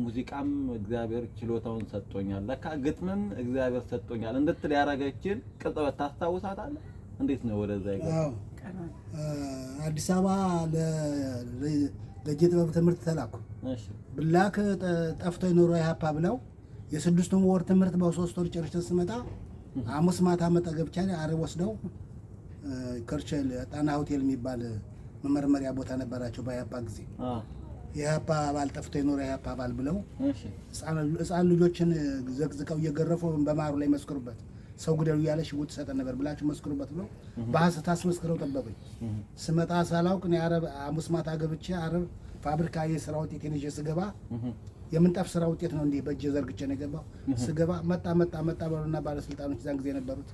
ሙዚቃም እግዚአብሔር ችሎታውን ሰጥቶኛል፣ ለካ ግጥምም እግዚአብሔር ሰጥቶኛል እንድትል ያደረገችን ቅጽበት ታስታውሳታለህ? እንዴት ነው ወደዛ ይገባው? አዲስ አበባ ለእጅ ጥበብ ትምህርት ተላኩ። እሺ ብላክ ጠፍቶ ይኖር ኢህአፓ ብለው የ6 ወር ትምህርት በ3 ወር ጨርሼ ስመጣ ሐሙስ ማታ መጠገብቻ ዓርብ ወስደው ከርቸል ጣና ሆቴል የሚባል መመርመሪያ ቦታ ነበራቸው በኢህአፓ ጊዜ። የኢህአፓ አባል ጠፍቶ ይኖር ኢህአፓ አባል ብለው ህፃን ልጆችን ዘቅዝቀው እየገረፉ በማሩ ላይ መስክሩበት፣ ሰው ግደሉ እያለ ሽጉጥ ሰጠ ነበር ብላችሁ መስክሩበት ብለው በሐሰት አስመስክረው ጠበቁኝ። ስመጣ ሳላውቅ እኔ ዓርብ ሐሙስ ማታ ገብቼ ዓርብ ፋብሪካ የስራ ውጤቴን ይዤ ስገባ የምንጣፍ ስራ ውጤት ነው እንዲህ በእጄ ዘርግቼ ነው የገባው። ስገባ መጣ በሉና ባለስልጣኖች ዛን ጊዜ የነበሩት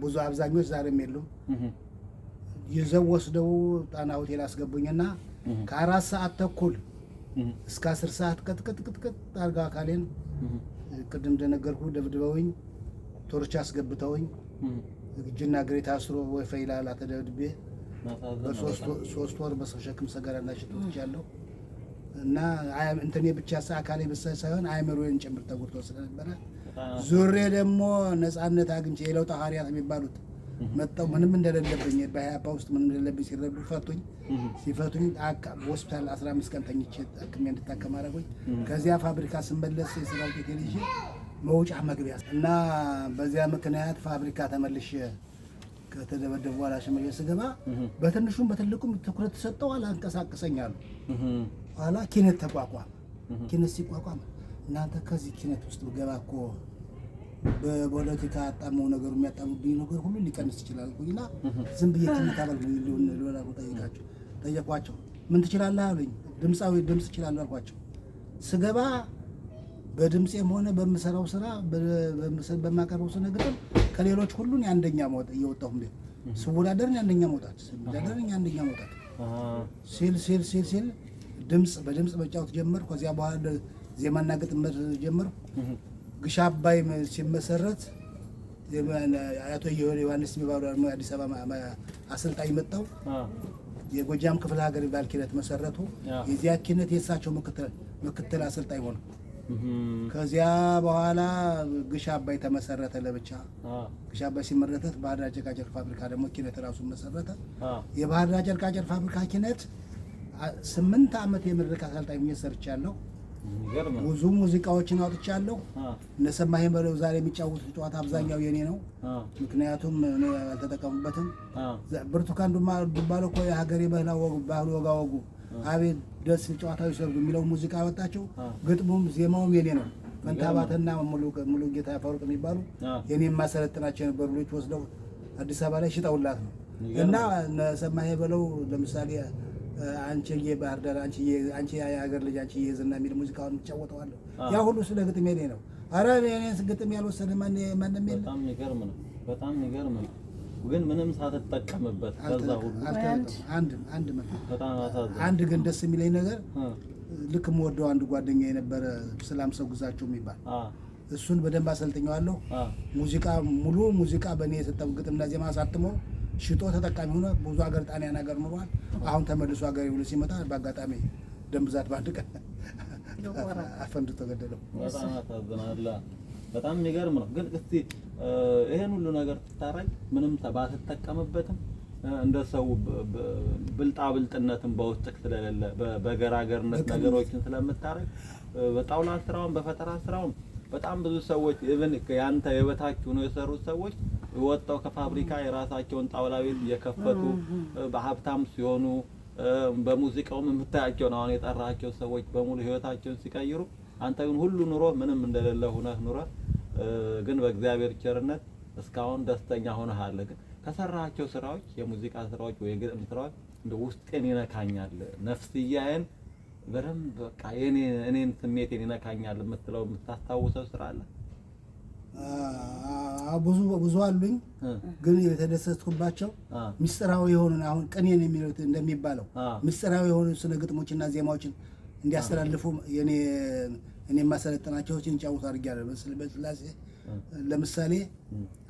ብዙ አብዛኞች ዛሬም የሉም ይዘው ወስደው ጣና ሆቴል አስገቡኝና ከ4 ሰዓት ተኩል እስከ 10 ሰዓት ቅጥቅጥ አርጋ አካሌን ቅድም እንደነገርኩ ደብድበውኝ ቶርቻ አስገብተውኝ እጅና እግሬ ታስሮ ወይ ፈይላላ ተደብድቤ በ3 ወር በሸክም ሰገራና ሽጡት ያለው እና እንትኔ ብቻ አካሌ ብቻ ሳይሆን አይምሮዬን ጭምር ተጎድቶ ስለነበረ ዙሬ ደግሞ ነፃነት አግኝቼ የለውጥ ሐዋርያት የሚባሉት መጣው ምንም እንደሌለብኝ በኢህአፓ ውስጥ ምንም እንደሌለብኝ ሲረዱ ሲፈቱኝ ሆስፒታል 15 ቀን ተኝቼ ታክሜ እንድታከም አደረጉኝ። ከዚያ ፋብሪካ ስመለስ የስራ ውጤቴን ይዤ መውጫ መግቢያ እና በዚያ ምክንያት ፋብሪካ ተመልሼ ከተደበደቡ በኋላ ሽመለስ ስገባ በትንሹም በትልቁም ትኩረት ተሰጠው አላንቀሳቀሰኛሉ። ኋላ ኪነት ተቋቋመ። ኪነት ሲቋቋም እናንተ ከዚህ ኪነት ውስጥ ገባ እኮ በፖለቲካ አጣመው ነገሩ የሚያጣሙብኝ ነገር ሁሉ ሊቀንስ ይችላል እና ዝም ብዬ ኪነት አባል ነው ጠየቋቸው። ምን ትችላለህ አሉኝ። ድምፃዊ ድምፅ እችላለሁ አልኳቸው። ስገባ በድምፄም ሆነ በምሰራው ስራ በማቀርበው ስነ ግጥም ከሌሎች ሁሉን አንደኛ መውጣት እየወጣሁ እንዴ ስወዳደርን አንደኛ መውጣት ሲል በድምፅ መጫወት ጀመርኩ። ከዚያ በኋላ ዜማና ግጥም ጀመርኩ። ግሽ አባይ ሲመሰረት አቶ ዮሐንስ የሚባሉ አዲስ አበባ አሰልጣኝ መጣው። የጎጃም ክፍለ ሀገር ባል ኪነት መሰረቱ። የዚያ ኪነት የእሳቸው ምክትል አሰልጣኝ ሆነ። ከዚያ በኋላ ግሽ አባይ ተመሰረተ ለብቻ። ግሽ አባይ ሲመረተት ባህር ዳር ጨርቃጨርቅ ፋብሪካ ደግሞ ኪነት ራሱ መሰረተ። የባህር ዳር ጨርቃጨርቅ ፋብሪካ ኪነት 8 ዓመት የመድረክ አሰልጣኝ ሆኜ ሰርቻለሁ። ብዙ ሙዚቃዎችን አውጥቻለሁ። እነሰማህ በለው ዛሬ የሚጫወቱት ጨዋታ አብዛኛው የኔ ነው፣ ምክንያቱም እኔ አልተጠቀሙበትም። ብርቱካን ዱባለ እኮ የሀገሬ ባህል ወጉ አቤት ደስ ጨዋታው ይሰርጉ የሚለው ሙዚቃ አወጣቸው። ግጥሙም ዜማውም የኔ ነው። ፈንታባተና ሙሉ ጌታ ፈሩቅ የሚባሉ የኔ ማሰለጥናቸው የነበሩ ልጆች ወስደው አዲስ አበባ ላይ ሽጠውላት ነው። እና እነሰማህ በለው ለምሳሌ አንቺዬ ባህር ዳር አንቺ የሀገር ልጅ አንቺዬ ዝና የሚል ሙዚቃውን ተጫወተዋለሁ። ያ ሁሉ ስለ ግጥም የኔ ነው። ኧረ እኔን ግጥም ያልወሰደ ማንም የለም። በጣም የሚገርም ነው። ግን ምንም ሳትጠቀምበት ከዛ ሁሉ አንድ ግን ደስ የሚለኝ ነገር ልክ የምወደው አንድ ጓደኛ የነበረ ሰላም ሰው ግዛቸው የሚባል እሱን በደንብ አሰልጥኘዋለሁ። ሙዚቃ ሙሉ ሙዚቃ በእኔ የሰጠው ግጥምና ዜማ አሳትሞ ሽጦ ተጠቃሚ ሆነ። ብዙ ሀገር ጣሊያን ሀገር ኑሯል። አሁን ተመልሶ ሀገር ብሎ ሲመጣ በአጋጣሚ ደም ብዛት ባንድ ቀን አፈንድቶ ገደለው። በጣም አሳዝናለሁ። በጣም የሚገርም ነው። ግን እስቲ ይሄን ሁሉ ነገር ስታረግ ምንም ባትጠቀምበትም እንደ ሰው ብልጣብልጥነትን በውስጥክ ስለሌለ በገራገርነት ነገሮችን ስለምታረግ በጣውላ ስራውን በፈጠራ ስራውን በጣም ብዙ ሰዎች ኢቭን ያንተ የበታች ሆነው የሰሩት ሰዎች ወጣው ከፋብሪካ የራሳቸውን ጣውላ ቤት እየከፈቱ በሀብታም ሲሆኑ በሙዚቃውም የምታያቸው ነው። አሁን የጠራቸው ሰዎች በሙሉ ህይወታቸውን ሲቀይሩ አንተ ግን ሁሉ ኑሮ ምንም እንደሌለ ሆነህ ኑረህ ግን በእግዚአብሔር ቸርነት እስካሁን ደስተኛ ሆነሃል። ግን ከሰራቸው ስራዎች የሙዚቃ ስራዎች ወይ የግጥም ስራዎች እንደ ውስጤን ይነካኛል፣ ነፍስያዬን በደንብ በቃ እኔን ስሜቴን ይነካኛል የምትለው የምታስታውሰው ስራ አለ? ብዙ አሉኝ። ግን የተደሰትኩባቸው ምስጢራዊ የሆኑ አሁን ቅኔን የሚሉት እንደሚባለው ምስጢራዊ የሆኑ ስነ ግጥሞችና ዜማዎችን እንዲያስተላልፉ እኔ የማሰለጥናቸውን ጫውት አድርጌያለሁ። በስላሴ ለምሳሌ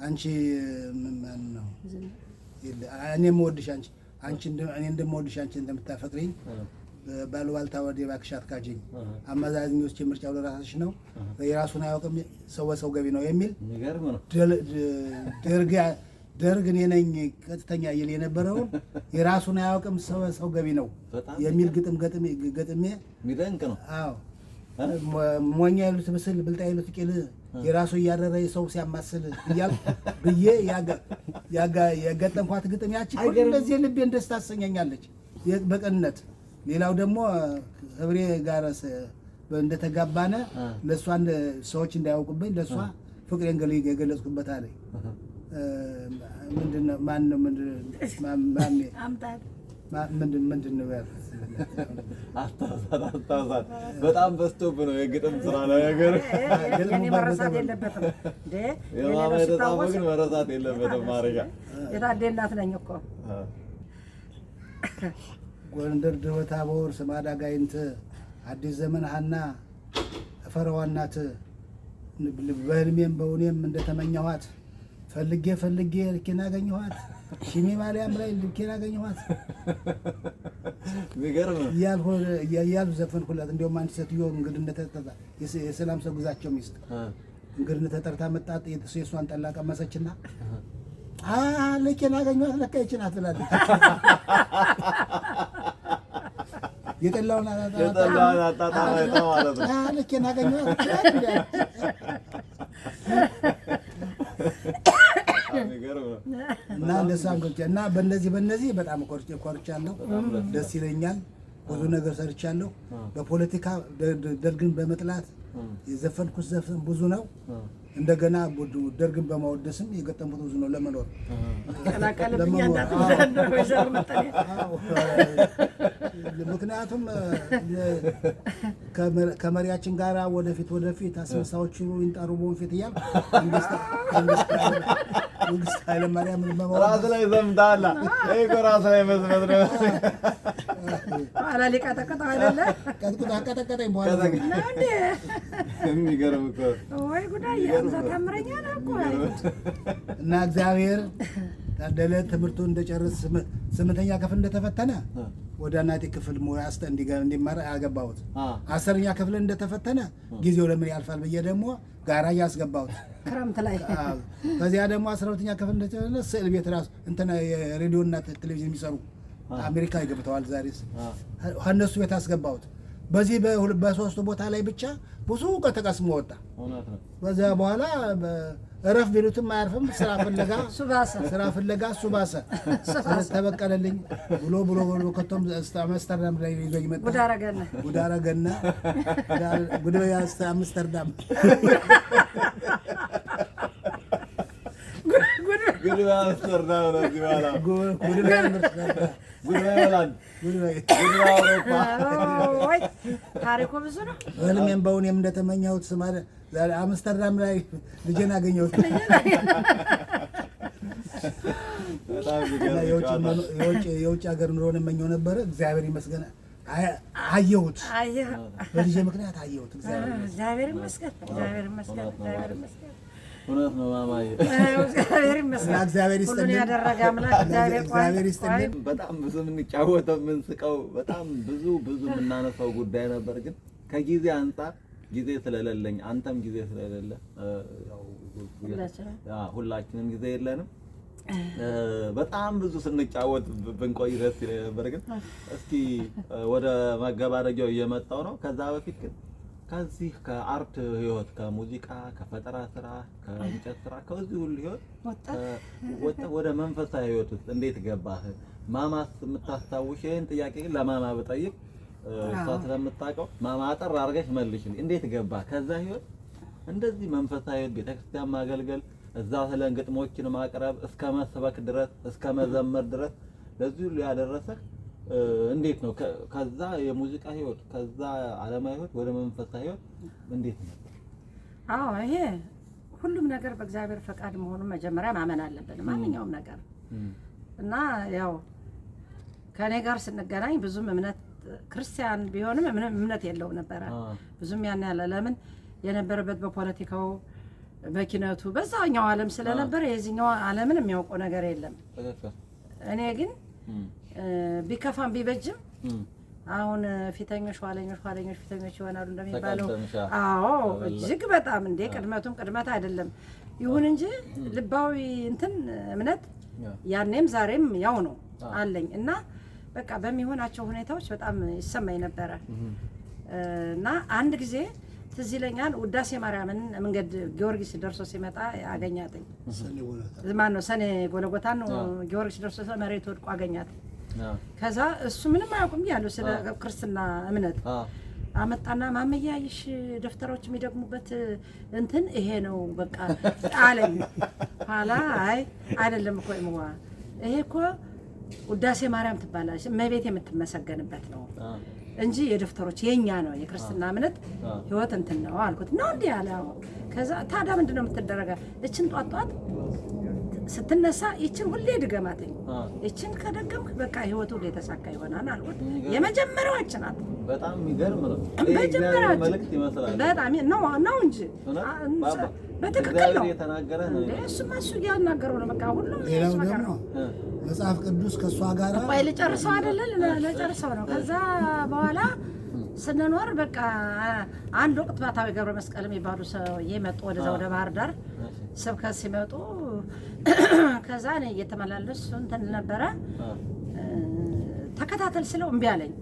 አንቺ ማን ነው እኔ የምወድሽ አንቺ እኔ እንደምወድሽ አንቺ እንደምታፈቅሪኝ ባሉባልታ ወደ እባክሽ አትካጂኝ አመዛዝኞች ምርጫው ለራስሽ ነው የራሱን አያውቅም ሰው በሰው ገቢ ነው የሚል የሚገርም ነው። ደርግ እኔ ነኝ ቀጥተኛ ይል የነበረውን የራሱን አያውቅም ሰው በሰው ገቢ ነው የሚል ግጥም ገጥሜ የሚደንቅ ነው። አዎ ሞኛ ያሉት ምስል ብልጣ ያሉት ቂል የራሱ እያደረ ሰው ሲያማስል እያል ብዬ ያገጠምኳት ግጥም ያቺ እንደዚህ ልቤን ደስታ ታሰኘኛለች በቀንነት። ሌላው ደግሞ ህብሬ ጋር እንደተጋባነ ለሷ ሰዎች እንዳያውቁብኝ ለሷ ፍቅሬን የገለጽኩበት አለኝ። ምንድነው ምንድነው አታሳት በጣም በዝቶብህ ነው የግጥም ስራ ነው ነገር የኔ መረሳት የለበትም እንዴ የማመጣው ግን መረሳት የለበትም። ማረጋ የታዴ እናት ነኝ እኮ ጎንደር ደብረ ታቦር ስማዳ ጋይንት አዲስ ዘመን ሀና ፈረዋናት በህልሜም በእውኔም እንደተመኘኋት ፈልጌ ልኬን አገኘኋት ሽሜ ማርያም ላይ ልኬን አገኘኋት የሚገርም እያሉ ዘፈንኩላት። እንዲያውም አንድ ሴትዮ እንግድነት ተጠርታ የሰላም ሰው ግዛቸው ሚስት እንግድነት ተጠርታ መጣት የሷን ጠላ ቀመሰችና ልኬን አገኘኋት ለካ ይህች ናት ትላለች። የጠላውን አጣጣማ ማለት ነው። ልኬን አገኘኋት እና እንደሳም ገብቻ እና በእነዚህ በጣም ኮርቻለሁ። ደስ ይለኛል። ብዙ ነገር ሰርቻለሁ። በፖለቲካ ደርግን በመጥላት የዘፈንኩት ዘፈን ብዙ ነው። እንደገና ደርግን በማወደስም የገጠምኩት ብዙ ነው። ለመኖር ምክንያቱም ከመሪያችን ጋር ወደፊት አስመሳዎቹ ይንጠሩ በወንፊት እያል መንግስት ኃይለማርያም ራስ ላይ ዘምታላ እኮ ራስ ላይ መዝመት ነው። አላሊ ቀጠቀጠው አይደለ ቀጠቀጠኝ በኋላ የሚገርም እኮ ወይ ጉዳይ ያንተ ተምረኛ ነው እኮ እና እግዚአብሔር ታደለ ትምህርቱን እንደጨረስ 8ኛ ክፍል እንደተፈተነ ወደ እናቴ ክፍል ሙያ እንዲማር አገባሁት። 10ኛ ክፍል እንደተፈተነ ጊዜው ለምን ያልፋል ብዬ ደግሞ ጋራጅ አስገባሁት ክረምት ላይ። ከዚያ ደግሞ 12ኛ ክፍል እንደተፈተነ ስዕል ቤት ራሱ እንትና የሬዲዮና ቴሌቪዥን የሚሰሩ አሜሪካ ይገብተዋል። ዛሬስ እነሱ ቤት አስገባሁት። በዚህ በሶስቱ ቦታ ላይ ብቻ ብዙ እውቀት ተቀስሞ ወጣ። በዛ በኋላ እረፍ ቢሉትም አያርፍም። ስራ ፍለጋ እሱ ባሰ ተበቀለልኝ ብሎ ከቶም አምስተርዳም ላይ ይዞኝ መጣ። ጉድ አረገና አምስተርዳም ታሪኩ ብዙ ነው። ህልሜም በእውኔም እንደተመኘሁት አምስተርዳም ላይ ልጄን አገኘሁት። የውጭ ሀገር ኑሮን እመኘው ነበረ። እግዚአብሔር ይመስገን አየሁት። አየህ በልጄ ምክንያት አየሁት። እግዚአብሔር ይመስገን፣ እግዚአብሔር ይመስገን፣ እግዚአብሔር ይመስገን። እውነት ነው ማማዬ። እግዚአብሔር ይመስገን። እግዚአብሔር ይስጥልን። ሁሉን ያደረገ አምላክ እግዚአብሔር ይስጥልን። በጣም ብዙ የምንጫወተው የምንስቀው በጣም ብዙ የምናነሳው ጉዳይ ነበር፣ ግን ከጊዜ አንጻር ጊዜ ስለሌለኝ አንተም ጊዜ ስለሌለ ሁላችንም ጊዜ የለንም። በጣም ብዙ ስንጫወት ብንቆይ ደስ ይለኝ ነበር፣ ግን እስኪ ወደ መገባደጃው እየመጣው ነው። ከዛ በፊት ግን ከዚህ ከአርት ህይወት፣ ከሙዚቃ፣ ከፈጠራ ስራ፣ ከእንጨት ስራ፣ ከዚህ ሁሉ ህይወት ወደ መንፈሳዊ ህይወት ውስጥ እንዴት ገባህ? ማማስ የምታስታውሽ? ይሄን ጥያቄ ለማማ ብጠይቅ እሷ ስለምታውቀው ማማ አጠር አድርገሽ መልሽልኝ። እንዴት ገባህ ከዛ ህይወት እንደዚህ መንፈሳዊ ህይወት፣ ቤተክርስቲያን ማገልገል፣ እዛ ስለ ግጥሞችን ማቅረብ፣ እስከ መስበክ ድረስ፣ እስከ መዘመር ድረስ ለዚህ ሁሉ ያደረሰህ እንዴት ነው? ከዛ የሙዚቃ ህይወት ከዛ ዓለማዊ ህይወት ወደ መንፈሳዊ ህይወት እንዴት ነው? አዎ ይሄ ሁሉም ነገር በእግዚአብሔር ፈቃድ መሆኑን መጀመሪያ ማመን አለብን። ማንኛውም ነገር እና ያው ከኔ ጋር ስንገናኝ ብዙም እምነት ክርስቲያን ቢሆንም እምነት የለውም ነበረ። ብዙም ያን ያለ ለምን የነበረበት በፖለቲካው በኪነቱ በዛኛው ዓለም ስለነበረ የዚህኛው ዓለምን የሚያውቀው ነገር የለም። እኔ ግን ቢከፋም ቢበጅም አሁን ፊተኞች ኋለኞች ፊተኞች ይሆናሉ እንደሚባለው፣ አዎ እጅግ በጣም እንደ ቅድመቱም ቅድመት አይደለም። ይሁን እንጂ ልባዊ እንትን እምነት ያኔም ዛሬም ያው ነው አለኝ እና በቃ በሚሆናቸው ሁኔታዎች በጣም ይሰማኝ ነበረ እና አንድ ጊዜ ትዝ ይለኛል ውዳሴ ማርያምን መንገድ ጊዮርጊስ ደርሶ ሲመጣ አገኛትኝ። ማን ነው ሰኔ ጎለጎታን ነው ጊዮርጊስ ደርሶ መሬት ወድቆ አገኛት። ከዛ እሱ ምንም አያውቁም ያለው ስለ ክርስትና እምነት አመጣና ማመያ ይሽ ደፍተሮች የሚደግሙበት እንትን ይሄ ነው በቃ አለኝ። ኋላ አይ አይደለም እኮ ይሄ እኮ ውዳሴ ማርያም ትባላለች እመቤት የምትመሰገንበት ነው እንጂ የደፍተሮች የኛ ነው የክርስትና እምነት ህይወት እንትን ነው አልኩት። ነው እንዴ አለ። ከዛ ታዲያ ምንድነው የምትደረጋ? እችን ጧጧት ስትነሳ ይችን ሁሌ ድገማትኝ፣ ይችን ከደገምክ በቃ ህይወቱ ሁሌ የተሳካ ይሆናል አልኩት። የመጀመሪያዎች ናት። በጣም የሚገርም ነው። መጀመሪያዎች መልእክት ይመስላል። በጣም ነው እንጂ በትክክል ነው የተናገረ እንዴ። እሱማ እሱ እያናገረው ነው በቃ ሁሉም ሌላው ደግሞ መጽሐፍ ቅዱስ ከእሷ ጋር ቆይ ልጨርሰው አይደለ? ልጨርሰው ነው። ከዛ በኋላ ስንኖር በቃ አንድ ወቅት ባታዊ ገብረ መስቀል የሚባሉ ሰውዬ መጡ ወደዛ ወደ ባህር ዳር ስብከት ሲመጡ፣ ከዛ እኔ እየተመላለሱ እንትን ነበረ ተከታተል ስለው እምቢ አለኝ።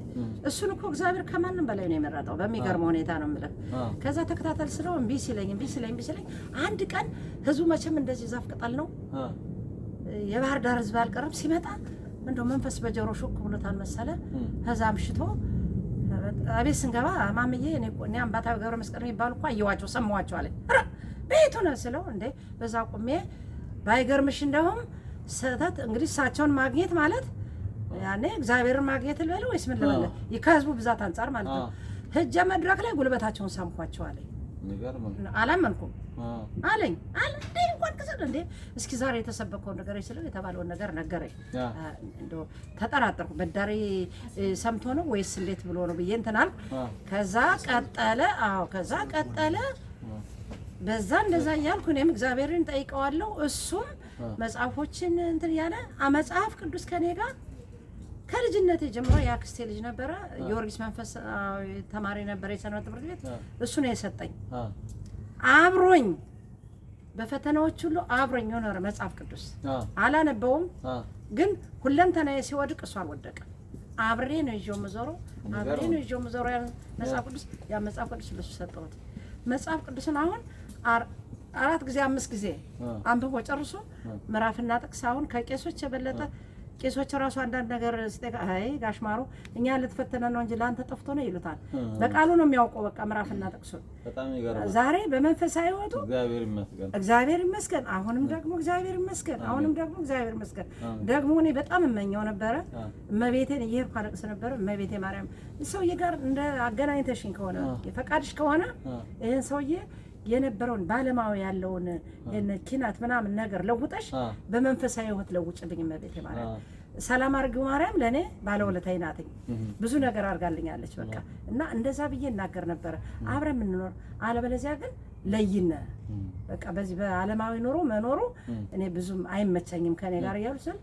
እሱን እኮ እግዚአብሔር ከማንም በላይ ነው የመረጠው። በሚገርም ሁኔታ ነው የምልህ። ከዛ ተከታተል ስለው እምቢ ሲለኝ አንድ ቀን ህዝቡ መቼም እንደዚህ ዛፍ ቅጠል ነው የባህር ዳር ህዝብ አልቀረም። ሲመጣ እንደው መንፈስ በጆሮ ሹክ ብሎታል መሰለ። ከዛ አምሽቶ አቤት ስንገባ ማምዬ እኔ አምባታዊ ገብረ መስቀል የሚባሉ እኮ አየኋቸው ሰማኋቸው አለኝ። ቤቱ ነው ስለው እንዴ በዛ ቁሜ ባይገርምሽ እንደውም ስህተት እንግዲህ እሳቸውን ማግኘት ማለት ያኔ እግዚአብሔርን ማግኘት ልበል ወይስ ምን ልበል? ከህዝቡ ብዛት አንጻር ማለት ነው። ሂጄ መድረክ ላይ ጉልበታቸውን ሳምኳቸው አለኝ። አላመንኩም አለኝ እንዴ እንኳን ከሰለ እንዴ እስኪ ዛሬ የተሰበከውን ነገር ይስለው የተባለውን ነገር ነገረኝ። እንደው ተጠራጠርኩ። በዳሪ ሰምቶ ነው ወይስ እንዴት ብሎ ነው ብዬ እንትን አልኩ። ከዛ ቀጠለ። በዛ እንደዛ እያልኩ እኔም እግዚአብሔርን ጠይቀዋለሁ። እሱም መጽሐፎችን እንትን ያለ መጽሐፍ ቅዱስ ከኔ ጋር ከልጅነቴ ጀምሮ የአክስቴ ልጅ ነበረ። ጊዮርጊስ መንፈሳዊ ተማሪ ነበረ የሰንበት ትምህርት ቤት። እሱ ነው የሰጠኝ። አብሮኝ በፈተናዎች ሁሉ አብሮኝ ሆነ መጽሐፍ ቅዱስ። አላነበውም ግን ሁለንተናዬ ሲወድቅ እሱ አልወደቀም። አብሬ ነው ይዤው የምዞረው መጽሐፍ ቅዱስ። ያ መጽሐፍ ቅዱስ ለሱ ሰጠሁት። መጽሐፍ ቅዱስን አሁን 4 ጊዜ 5 ጊዜ አንብቦ ጨርሶ ምዕራፍና ጥቅስ አሁን ከቄሶች የበለጠ ቄሶች ራሱ አንዳንድ ነገር ሲጠቃ አይ ጋሽ ማሩ እኛ ልትፈተነ ነው እንጂ ላንተ ጠፍቶ ነው ይሉታል። በቃሉ ነው የሚያውቀው በቃ ምዕራፍና ጥቅሱን። በጣም ይገርማል። ዛሬ በመንፈሳዊ ህይወቱ እግዚአብሔር ይመስገን፣ አሁንም ደግሞ እግዚአብሔር ይመስገን። ደግሞ እኔ በጣም እመኘው ነበረ እመቤቴን እየሄድኩ አለቅስ ነበረ። እመቤቴ ማርያም ሰውዬ ጋር እንደ አገናኝተሽኝ ከሆነ የፈቃድሽ ከሆነ ይሄን ሰውዬ የነበረውን ባለማዊ ያለውን ኪናት ምናምን ነገር ለውጠሽ በመንፈሳዊ ህይወት ለውጭልኝ እመቤቴ ማለት ሰላም አድርጊው ማርያም ለእኔ ባለውለታዬ ናትኝ። ብዙ ነገር አድርጋልኛለች። በቃ እና እንደዛ ብዬ እናገር ነበረ። አብረን የምንኖር አለበለዚያ ግን ለይነ በቃ በዚህ በዓለማዊ ኑሮ መኖሩ እኔ ብዙም አይመቸኝም ከኔ ጋር እያሉ ስል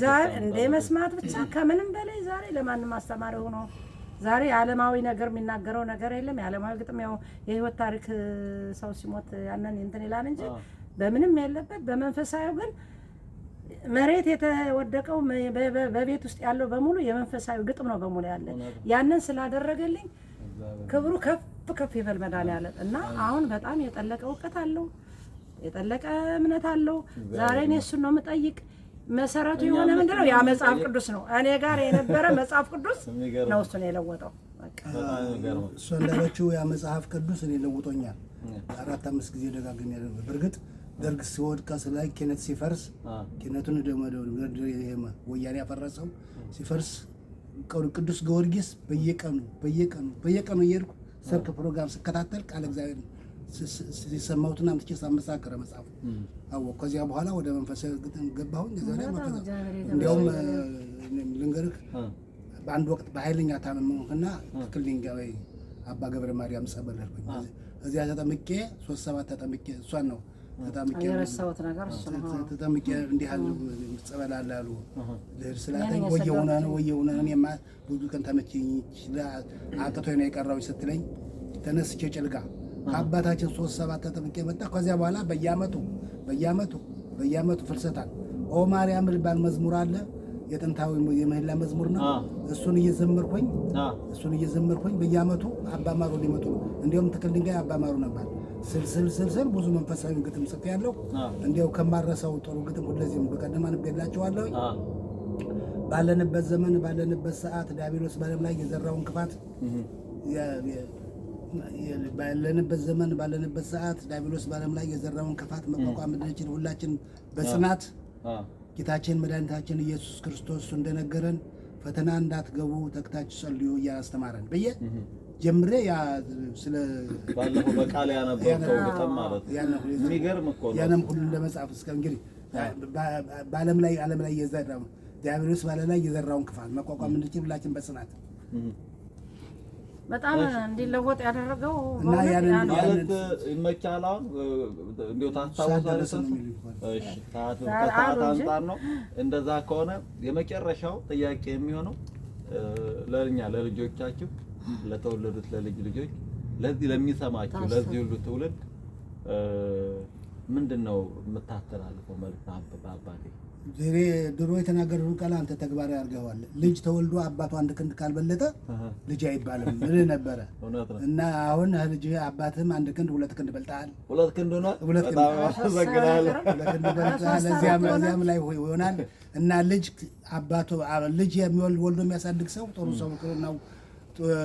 ዛሬ እንደ መስማት ብቻ ከምንም በላይ ዛሬ ለማንም አስተማሪ ሆኖ ዛሬ ዓለማዊ ነገር የሚናገረው ነገር የለም። የዓለማዊ ግጥም ያው የህይወት ታሪክ ሰው ሲሞት ያንን እንትን ይላል እንጂ በምንም ያለበት በመንፈሳዊው ግን መሬት የተወደቀው በቤት ውስጥ ያለው በሙሉ የመንፈሳዊ ግጥም ነው በሙሉ ያለ። ያንን ስላደረገልኝ ክብሩ ከፍ ይበል መድኃኒዓለም። እና አሁን በጣም የጠለቀ እውቀት አለው፣ የጠለቀ እምነት አለው። ዛሬ እኔ እሱን ነው የምጠይቅ። መሰረቱ የሆነ ምንድነው? ያ መጽሐፍ ቅዱስ ነው። እኔ ጋር የነበረ መጽሐፍ ቅዱስ ነው እሱን የለወጠው። እሱ እንዳለችው ያ መጽሐፍ ቅዱስ እኔ ለውጦኛል። 4-5 ጊዜ ደጋግሜ ያደረገ በእርግጥ ደርግ ሲወድቅ ላይ ኬነት ሲፈርስ ኬነቱን ወያኔ ያፈረሰው ሲፈርስ ቅዱስ ጊዮርጊስ በየቀኑ እየሄድኩ ሰርክ ፕሮግራም ስከታተል ቃል እግዚአብሔር ሲሰማሁትና አምጥቼ ሳመሳከረ መጽሐፉ አወቅሁ። ከዚያ በኋላ ወደ መንፈሳዊ ግጥም ገባሁኝ። እንዲያውም ልንገርህ በአንድ ወቅት በኃይለኛ ታመምኩና ትክክል ድንጋይ አባ ገብረ ማርያም ጸበል ሄድኩኝ። እዚያ ተጠምቄ 3-7 ተጠምቄ እሷን ነው የረሳሁት ነገር እሱ ነው። ተጠምቄ እንዲህ ያሉ ጸበል አለ አሉ ልሄድ ስላለኝ ወየውና ነው እኔማ ብዙ ቀን ተመቸኝ አቅቶኝ ነው የቀረው ስትለኝ ተነስቼ ጭልጋ ከአባታችን 3-7 ተጠምቄ መጣ። ከዚያ በኋላ በየዓመቱ ፍልሰታል ኦ ማርያም ልባል መዝሙር አለ የጥንታዊ የምህላ መዝሙር ነው። እሱን እየዘመርኩኝ በየዓመቱ አባማሩ ሊመጡ እንዲያውም ትክል ድንጋይ አባማሩ ነበር ስልስል ብዙ መንፈሳዊ ግጥም ጽፌያለሁ። እንዲያው ከማረሳው ጥሩ ግጥም ሁለዚህም በቀደም አንቤላችኋለሁ። ባለንበት ዘመን ባለንበት ሰዓት ዲያብሎስ በዓለም ላይ የዘራውን ክፋት ባለንበት ሰዓት ዲያብሎስ በዓለም ላይ የዘራውን ክፋት መቋቋም እንድንችል ሁላችን በጽናት ጌታችን መድኃኒታችን ኢየሱስ ክርስቶስ እንደነገረን ፈተና እንዳትገቡ ተግታችሁ ጸልዩ እያስተማረን ጀምሬ ያ ስለ ባለፈው በቃል ያነበብከው ግጥም ማለት ነው። የሚገርም እኮ ነው። ያንም ሁሉ እንደመጽሐፍ እስከ እንግዲህ በዓለም ላይ የዘራው ዲያብሎስ በዓለም ላይ የዘራውን ክፋት መቋቋም እንድንችል ሁላችን በጽናት በጣም እንዲለወጥ ያደረገው ማለት ይመቻል። አሁን እንዴው ታስታውሳለህ? እሺ ከሰዓት አንፃር ነው። እንደዛ ከሆነ የመጨረሻው ጥያቄ የሚሆነው ለልጆቻችሁ ለተወለዱት ለልጅ ልጆች ለዚህ ለሚሰማችሁ ለዚህ ሁሉ ትውልድ ምንድነው የምታስተላልፈው መልዕክት? አባቴ ድሮ የተናገረውን ቃል አንተ ተግባራዊ አድርገዋል። ልጅ ተወልዶ አባቱ አንድ ክንድ ካልበለጠ ልጅ አይባልም ብል ነበረ እና አሁን ልጅ አባትም አንድ ክንድ 2 ክንድ በልጣል። 2 ክንድ ነው። በጣም አመሰግናለሁ። 2 ክንድ በልጣል። እዚያም ላይ ይሆናል እና ልጅ ወልዶ የሚያሳድግ ሰው ጥሩ ሰው ነው።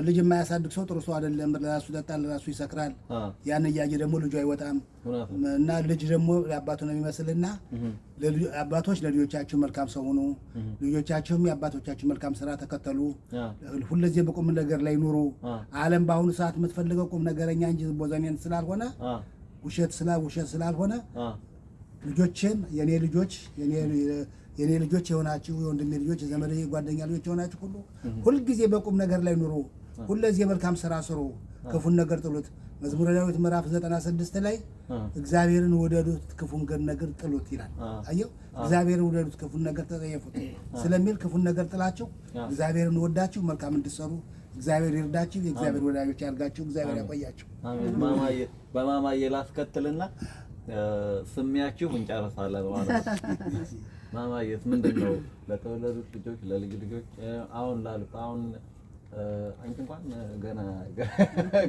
ልጅ የማያሳድግ ሰው ጥሩ ሰው አይደለም። ለራሱ ይጠጣል፣ ለራሱ ይሰክራል። ያን እያየ ደግሞ ልጁ አይወጣም እና ልጅ ደግሞ አባቱን ነው የሚመስልና አባቶች ለልጆቻችሁ መልካም ሰው ሁኑ፣ ልጆቻችሁም የአባቶቻችሁ መልካም ስራ ተከተሉ። ሁልጊዜ በቁም ነገር ላይ ኑሩ። ዓለም በአሁኑ ሰዓት የምትፈልገው ቁም ነገረኛ እንጂ ቦዘኔን ስላልሆነ ውሸት ስላልሆነ ልጆችን የኔ ልጆች የሆናችሁ የወንድሜ ልጆች የዘመዴ ጓደኛ ልጆች የሆናችሁ ሁሉ ሁልጊዜ በቁም ነገር ላይ ኑሩ። ሁልጊዜ መልካም ስራ ስሩ፣ ክፉን ነገር ጥሉት። መዝሙረ ዳዊት ምዕራፍ 96 ላይ እግዚአብሔርን ወደዱት ክፉን ነገር ጥሉት ይላል። አየው፣ እግዚአብሔርን ወደዱት ክፉን ነገር ተጠየፉት ስለሚል ክፉን ነገር ጥላችሁ እግዚአብሔርን ወዳችሁ መልካም እንድትሰሩ እግዚአብሔር ይርዳችሁ። የእግዚአብሔር ወዳጆች ያርጋችሁ። እግዚአብሔር ያቆያችሁ። አሜን። በማማዬ ላስከትልና ስሚያችሁ እንጨርሳለን ማለት ነው። ማማዬስ ምንድነው ለተወለዱት ልጆች ለልጅ ልጆች አሁን ላሉት አሁን አንቺ እንኳን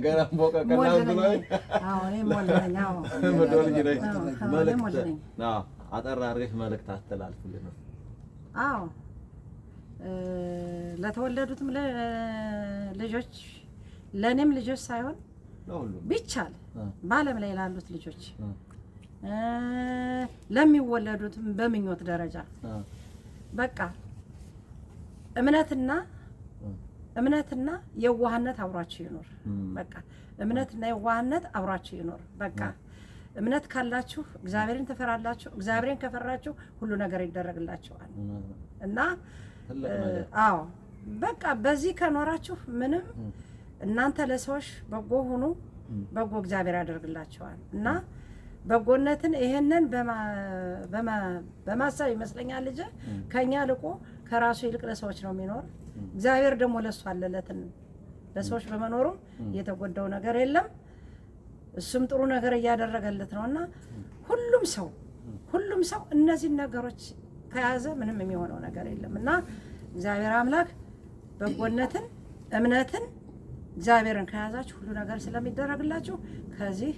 ገና ሞቀቀና ብለኝ አጠር አድርገሽ መልዕክት አስተላልፍልን። አዎ ለተወለዱትም ልጆች ለእኔም ልጆች ሳይሆን ቢቻል በዓለም ላይ ላሉት ልጆች ለሚወለዱትም በምኞት ደረጃ በቃ እምነትና የዋህነት አብሯችሁ ይኖር። በቃ እምነትና የዋህነት አብሯችሁ ይኖር። በቃ እምነት ካላችሁ እግዚአብሔርን ትፈራላችሁ። እግዚአብሔርን ከፈራችሁ ሁሉ ነገር ይደረግላችኋል። እና አዎ በቃ በዚህ ከኖራችሁ ምንም እናንተ ለሰዎች በጎ ሁኑ፣ በጎ እግዚአብሔር ያደርግላችኋል። እና በጎነትን ይሄንን በማሰብ ይመስለኛል ልጅ ከኛ ልቆ ከራሱ ይልቅ ለሰዎች ነው የሚኖር። እግዚአብሔር ደግሞ ለሱ አለለትን ለሰዎች በመኖሩም የተጎዳው ነገር የለም። እሱም ጥሩ ነገር እያደረገለት ነውና ሁሉም ሰው እነዚህን ነገሮች ከያዘ ምንም የሚሆነው ነገር የለም። እና እግዚአብሔር አምላክ በጎነትን እምነትን እግዚአብሔርን ከያዛችሁ ሁሉ ነገር ስለሚደረግላችሁ ከዚህ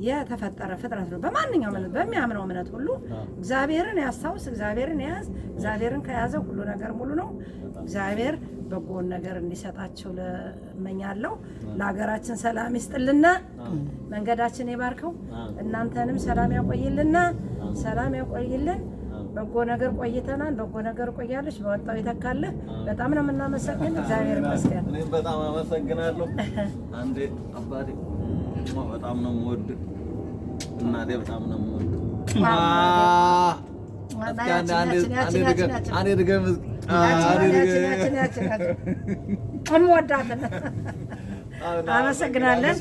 የተፈጠረ ፍጥረት ነው። በማንኛውም እምነት በሚያምነው እምነት ሁሉ እግዚአብሔርን ያስታውስ፣ እግዚአብሔርን ያዝ። እግዚአብሔርን ከያዘ ሁሉ ነገር ሙሉ ነው። እግዚአብሔር በጎን ነገር እንዲሰጣቸው ለመኛለሁ። ለሀገራችን ሰላም ይስጥልና፣ መንገዳችን ይባርከው፣ እናንተንም ሰላም ያቆይልና፣ ሰላም ያቆይልን። በጎ ነገር ቆይተናል፣ በጎ ነገር ቆያለች። በወጣው ይተካልህ። በጣም ነው የምናመሰግን። እግዚአብሔር ይመስገን። እኔም በጣም አመሰግናለሁ። አንዴ አባቴ በጣም ነው የምወድ፣ እናቴ በጣም ነው የምወድ። እንወዳለን። አመሰግናለን።